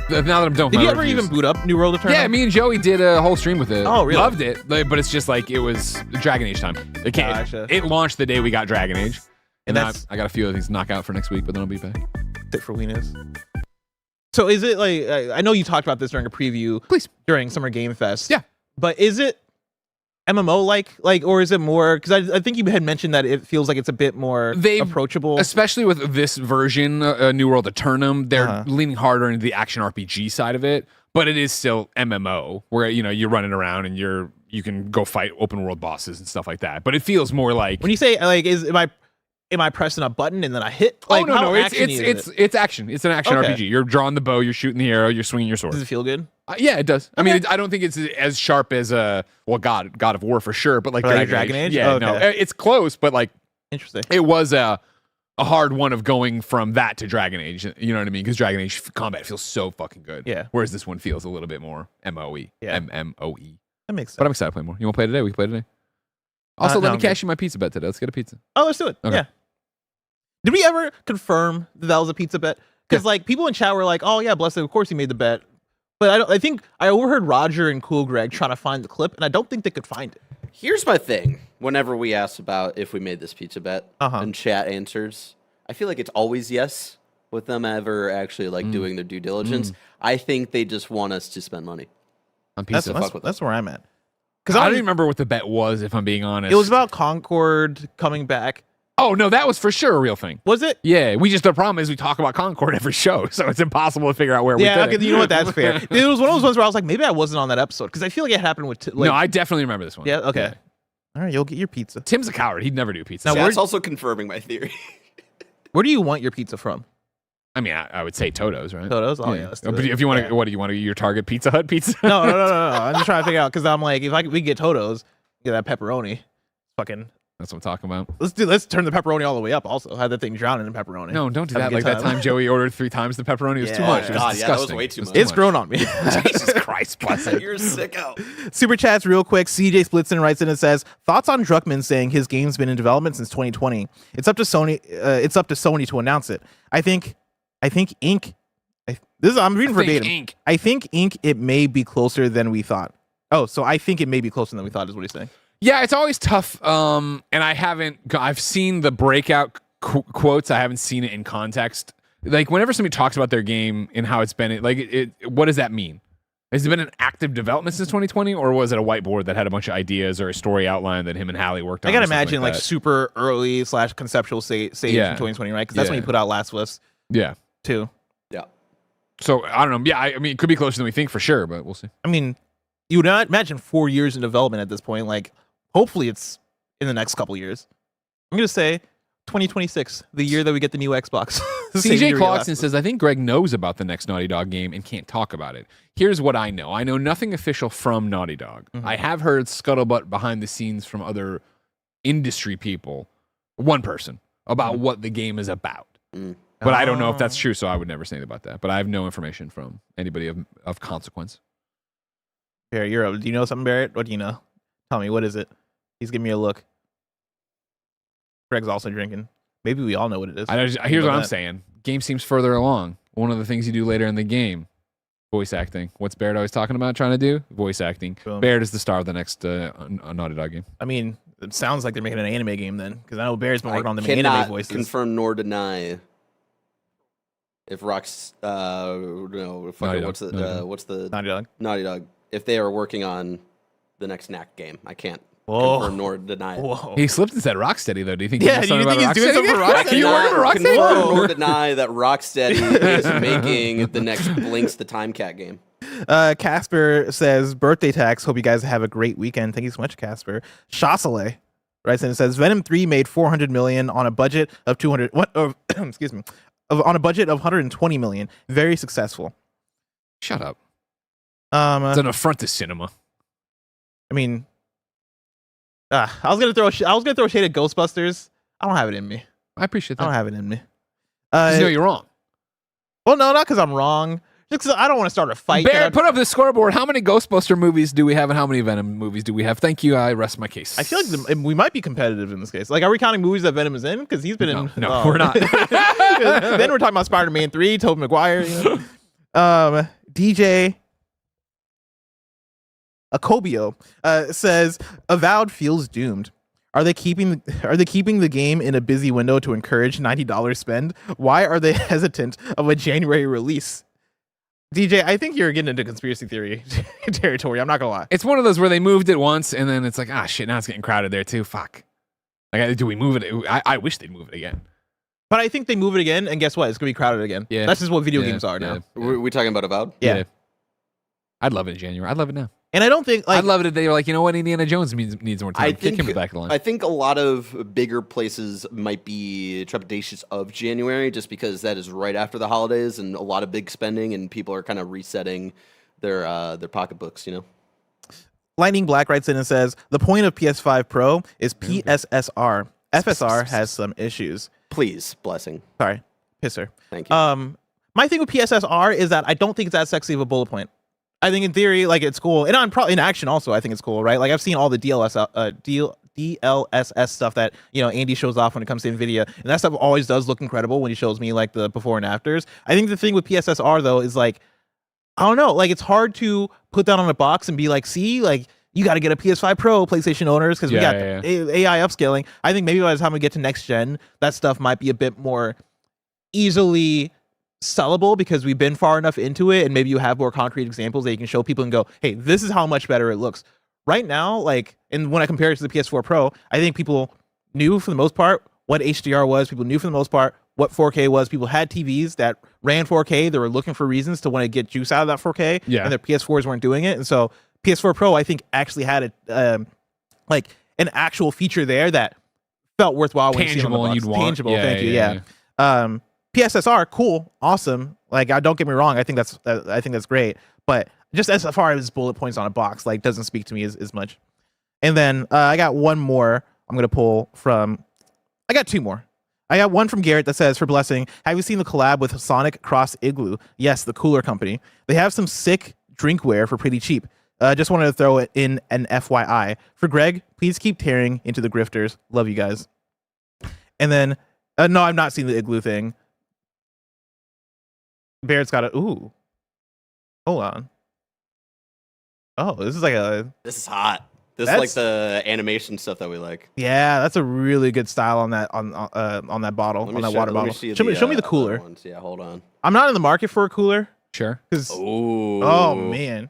Now that I'm done. Did you ever even boot up New World Eternum? Yeah, me and Joey did a whole stream with it. Oh, really? Loved it, but it's just like it was Dragon Age time. It launched the day we got Dragon Age. And that's I got a few other things to knock out for next week, but then I'll be back. It for Weenus. So is it like, I know you talked about this during a preview. Please. During Summer Game Fest. Yeah. But is it MMO like, or is it more, because I think you had mentioned that it feels like it's a bit more approachable. Especially with this version, New World Eternum, they're leaning harder into the action RPG side of it, but it is still MMO, where, you're running around and you can go fight open world bosses and stuff like that. But it feels more like... When you say, like, am I pressing a button and then I hit? Like, no, it's action. It's an action RPG. You're drawing the bow, you're shooting the arrow, you're swinging your sword. Does it feel good? Yeah, it does. Okay. I mean, I don't think it's as sharp as God of War for sure, but like Dragon Age. Yeah, no, it's close, but like interesting. It was a hard one of going from that to Dragon Age. You know what I mean? Because Dragon Age combat feels so fucking good. Yeah. Whereas this one feels a little bit more MMOE. Yeah. MMOE. That makes sense. But I'm excited to play more. You want to play today? We can play today. Also, let me cash you my pizza bet today. Let's get a pizza. Oh, let's do it. Okay. Yeah. Did we ever confirm that was a pizza bet? Because like people in chat were like, "Oh yeah, Blessed, of course he made the bet." But I think I overheard Roger and Cool Greg trying to find the clip, and I don't think they could find it. Here's my thing. Whenever we ask about if we made this pizza bet, and chat answers, I feel like it's always yes with them ever actually like doing their due diligence. I think they just want us to spend money on pizza. That's where I'm at. Because I don't even remember what the bet was, if I'm being honest. It was about Concord coming back. Oh, no, that was for sure a real thing. Was it? Yeah, the problem is we talk about Concord every show, so it's impossible to figure out where we did it. You know what, that's fair. It was one of those ones where I was like, maybe I wasn't on that episode, because I feel like it happened with... no, I definitely remember this one. Yeah, okay. All right, you'll get your pizza. Tim's a coward. He'd never do pizza. Now, that's also confirming my theory. Where do you want your pizza from? I mean, I would say Toto's, right? Toto's? Oh, yeah. Let's do but it. if you want to, what do you want to your Target Pizza Hut pizza? No. I'm just trying to figure out, because I'm like, we get Toto's, get that pepperoni. Fucking... That's what I'm talking about. Let's turn the pepperoni all the way up. Also, have that thing drowning in pepperoni. No, don't do that. Like that time Joey ordered 3 times the pepperoni. It was too much. It was disgusting. Yeah, that was way too much. It's grown on me. Jesus Christ, bless it. You're a sicko. Super chats real quick. CJ Splitson writes in and says, thoughts on Druckmann saying his game's been in development since 2020. It's up to Sony. It's up to Sony to announce it. I think Inc. I'm reading verbatim. Inc. I think Inc. It may be closer than we thought. Oh, so I think it may be closer than we thought is what he's saying. Yeah, it's always tough. And I've seen the breakout quotes. I haven't seen it in context. Like whenever somebody talks about their game and how it's been, what does that mean? Has it been an active development since 2020, or was it a whiteboard that had a bunch of ideas or a story outline that him and Hallie worked on? I gotta imagine like super early / conceptual stage in 2020, right? Because that's when he put out Last of Us. Yeah. 2. Yeah. So I don't know. Yeah, I mean, it could be closer than we think for sure, but we'll see. I mean, you would not imagine 4 years in development at this point. Like, hopefully it's in the next couple years. I'm going to say 2026, the year that we get the new Xbox. CJ Clarkson says, I think Greg knows about the next Naughty Dog game and can't talk about it. Here's what I know. I know nothing official from Naughty Dog. I have heard scuttlebutt behind the scenes from other industry people, one person, about what the game is about. But I don't know if that's true, so I would never say anything about that. But I have no information from anybody of consequence. Barrett, do you know something, Barrett? What do you know? Tell me, what is it? He's giving me a look. Greg's also drinking. Maybe we all know what it is. Here's what I'm saying. Game seems further along. One of the things you do later in the game, voice acting. What's Barrett always talking about trying to do? Voice acting. Boom. Barrett is the star of the next Naughty Dog game. I mean, it sounds like they're making an anime game then, because I know Barrett's been working on the anime voices. Confirm nor deny if what's the Naughty Dog? If they are working on the next Knack game, I can't confirm nor deny it. Whoa. He slipped and said Rocksteady though. Do you think? Yeah, do you think he's doing something for Rocksteady? You working for Rocksteady? Confirm nor deny that Rocksteady is making the next Blinks the Time Cat game. Casper says, birthday tax. Hope you guys have a great weekend. Thank you so much, Casper. Shasale writes in and says, Venom 3 made $400 million on a budget of excuse me, on a budget of $120 million. Very successful. Shut up. It's an affront to cinema. I mean, I was gonna throw shade at Ghostbusters. I don't have it in me. I appreciate that. I don't have it in me. Just know you're wrong. Well, no, not because I'm wrong. Just because I don't want to start a fight. Barrett, put up the scoreboard. How many Ghostbuster movies do we have, and how many Venom movies do we have? Thank you. I rest my case. I feel like we might be competitive in this case. Like, are we counting movies that Venom is in? Because he's been in. No, we're not. Then we're talking about Spider-Man 3, Tobey Maguire. You know? DJ Akobio says, Avowed feels doomed. Are they keeping the game in a busy window to encourage $90 spend? Why are they hesitant of a January release? DJ, I think you're getting into conspiracy theory territory. I'm not gonna lie. It's one of those where they moved it once and then it's like, shit, now it's getting crowded there too. Fuck. Like, do we move it? I wish they'd move it again. But I think they move it again, and guess what? It's gonna be crowded again. Yeah, that's just what video games are now. Were we talking about Avowed? Yeah. I'd love it in January. I'd love it now. And I don't think I'd love it if they were like, you know what, Indiana Jones needs more time. Kick him back the line. I think a lot of bigger places might be trepidatious of January, just because that is right after the holidays and a lot of big spending, and people are kind of resetting their pocketbooks. You know. Lightning Black writes in and says, the point of PS5 Pro is PSSR. FSR has some issues. Please, blessing. Sorry, pisser. Thank you. My thing with PSSR is that I don't think it's that sexy of a bullet point. I think in theory, like, it's cool, and I'm probably in action also. I think it's cool, right? Like, I've seen all the DLSS stuff that Andy shows off when it comes to NVIDIA, and that stuff always does look incredible when he shows me like the before and afters. I think the thing with PSSR though is like, I don't know. Like, it's hard to put that on a box and be like, see, like, you got to get a PS5 Pro, PlayStation owners, because we got AI upscaling. I think maybe by the time we get to next gen, that stuff might be a bit more easily sellable because we've been far enough into it, and maybe you have more concrete examples that you can show people and go, hey, this is how much better it looks. Right now, like, and when I compare it to the PS4 Pro, I think people knew for the most part what HDR was. People knew for the most part what 4K was. People had TVs that ran 4K. They were looking for reasons to want to get juice out of that 4K, and their PS4s weren't doing it. And so PS4 Pro, I think, actually had like an actual feature there that felt worthwhile when you see it on the box. You'd want. Tangible, thank you. Yeah. PSSR, cool, awesome. Like, don't get me wrong, I think that's great. But just as far as bullet points on a box, like, doesn't speak to me as much. And then I got one more. I'm gonna pull from. I got two more. I got one from Garrett that says, for Blessing, have you seen the collab with Sonic Cross Igloo? Yes, the cooler company. They have some sick drinkware for pretty cheap. Just wanted to throw it in an FYI. For Greg, please keep tearing into the grifters. Love you guys. And then, no, I've not seen the igloo thing. Barrett's got a, ooh. Hold on. Oh, this is like a... This is hot. This is like the animation stuff that we like. Yeah, that's a really good style on that on that bottle, on that water bottle. Show me the cooler. Yeah, hold on. I'm not in the market for a cooler. Sure. Oh man,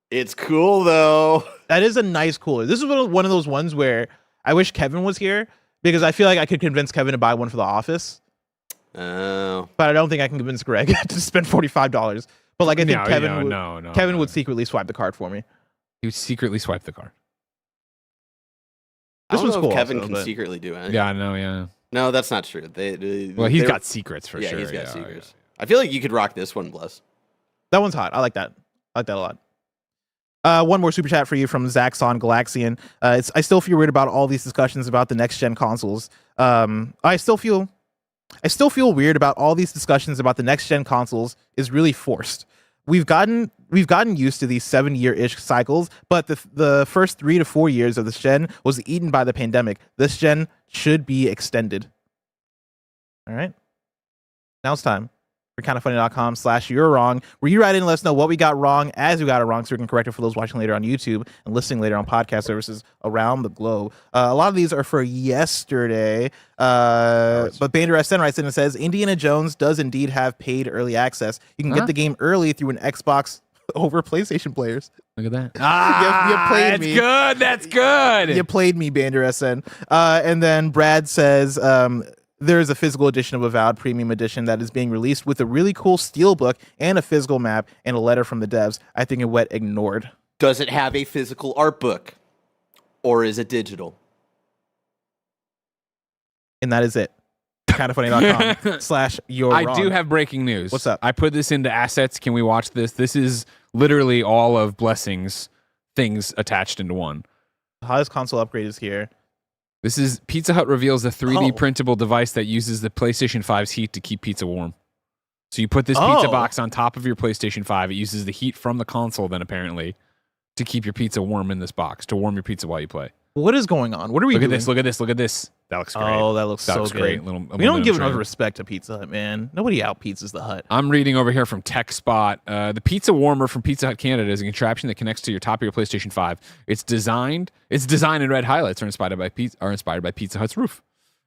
it's cool though. That is a nice cooler. This is one of those ones where I wish Kevin was here because I feel like I could convince Kevin to buy one for the office. Oh. But I don't think I can convince Greg to spend $45. But like I think Kevin would secretly swipe the card for me. He would secretly swipe the card. This one's cool. Kevin also, can secretly do anything. Yeah, I know. Yeah. No, that's not true. Well, he's got secrets for sure. Yeah, he's got secrets. I feel like you could rock this one, Bless. That one's hot. I like that. I like that a lot. One more super chat for you from Zaxxon Galaxian. I still feel weird about all these discussions about the next gen consoles. I still feel weird about all these discussions about the next gen consoles is really forced. We've gotten used to these 7-year-ish cycles, but the first 3 to 4 years of this gen was eaten by the pandemic. This gen should be extended. All right. Now it's time for kindoffunny.com/you're wrong, where you write in and let us know what we got wrong as we got it wrong, so we can correct it for those watching later on YouTube and listening later on podcast services around the globe. A lot of these are for yesterday, but Bander SN writes in and says, Indiana Jones does indeed have paid early access. You can get the game early through an Xbox over PlayStation players. Look at that. You played me. That's good. You played me, Bander SN. And then Brad says, there is a physical edition of Avowed Premium Edition that is being released with a really cool steelbook and a physical map and a letter from the devs. I think it went ignored. Does it have a physical art book? Or is it digital? And that is it. kindoffunny.com/you're wrong. I do have breaking news. What's up? I put this into assets. Can we watch this? This is literally all of Blessing's things attached into one. The hottest console upgrade is here. This is Pizza Hut reveals a 3D printable device that uses the PlayStation 5's heat to keep pizza warm. So you put this pizza box on top of your PlayStation 5. It uses the heat from the console then apparently to keep your pizza warm in this box, to warm your pizza while you play. What is going on? What are we doing? Look at this. That looks great. Oh, that looks so great. Good. We don't give enough respect to Pizza Hut, man. Nobody out pizzas the Hut. I'm reading over here from TechSpot. The pizza warmer from Pizza Hut Canada is a contraption that connects to your top of your PlayStation 5. Its design and red highlights are inspired by Pizza Hut's roof.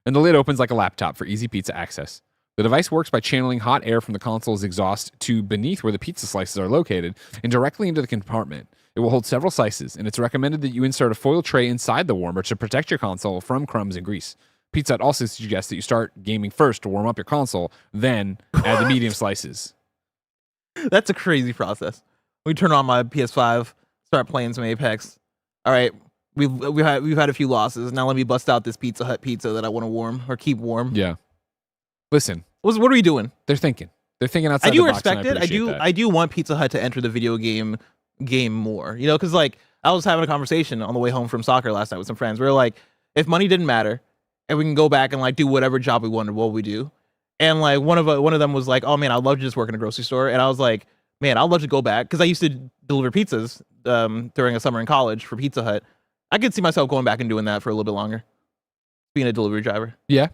And the lid opens like a laptop for easy pizza access. The device works by channeling hot air from the console's exhaust to beneath where the pizza slices are located and directly into the compartment. It will hold several slices, and it's recommended that you insert a foil tray inside the warmer to protect your console from crumbs and grease. Pizza Hut also suggests that you start gaming first to warm up your console, then add the medium slices. That's a crazy process. We turn on my PS5, start playing some Apex. All right, we've had a few losses. Now let me bust out this Pizza Hut pizza that I want to warm or keep warm. Yeah. Listen. What are we doing? They're thinking outside the box. I do respect it. I do want Pizza Hut to enter the video game more. You know, because like I was having a conversation on the way home from soccer last night with some friends. We were like, if money didn't matter, and we can go back and like do whatever job we wanted, what would we do? And like one of them was like, oh man, I'd love to just work in a grocery store. And I was like, man, I'd love to go back because I used to deliver pizzas during a summer in college for Pizza Hut. I could see myself going back and doing that for a little bit longer, being a delivery driver. Yeah.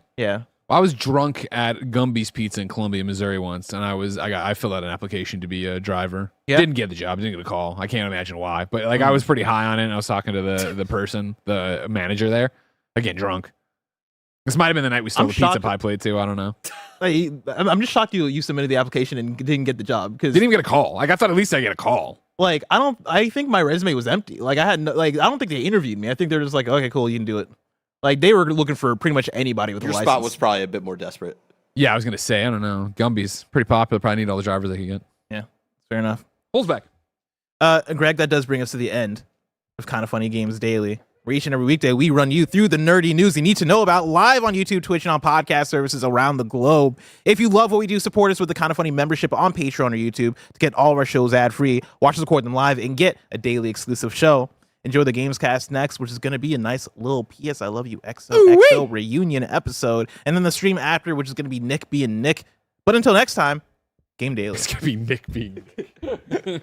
I was drunk at Gumby's Pizza in Columbia, Missouri once, and I filled out an application to be a driver. Yeah. Didn't get the job, didn't get a call. I can't imagine why, but like I was pretty high on it, and I was talking to the manager there, again drunk. This might have been the night we stole the pizza pie plate too. I don't know. I'm just shocked you submitted the application and didn't get the job because didn't even get a call. Like I thought at least I'd get a call. Like I think my resume was empty. Like I don't think they interviewed me. I think they're just like, okay, cool, you can do it. Like they were looking for pretty much anybody with a license. Your spot was probably a bit more desperate. Yeah, I was gonna say, I don't know. Gumby's pretty popular. Probably need all the drivers they can get. Yeah, fair enough. Pulls back. Greg, that does bring us to the end of Kind of Funny Games Daily, where each and every weekday we run you through the nerdy news you need to know about live on YouTube, Twitch, and on podcast services around the globe. If you love what we do, support us with the Kind of Funny membership on Patreon or YouTube to get all of our shows ad-free, watch us record them live, and get a daily exclusive show. Enjoy the GAMESCAST next, which is going to be a nice little PS I Love You XOXO reunion episode. And then the stream after, which is going to be Nick being Nick. But until next time, Game Daily. It's going to be Nick being Nick.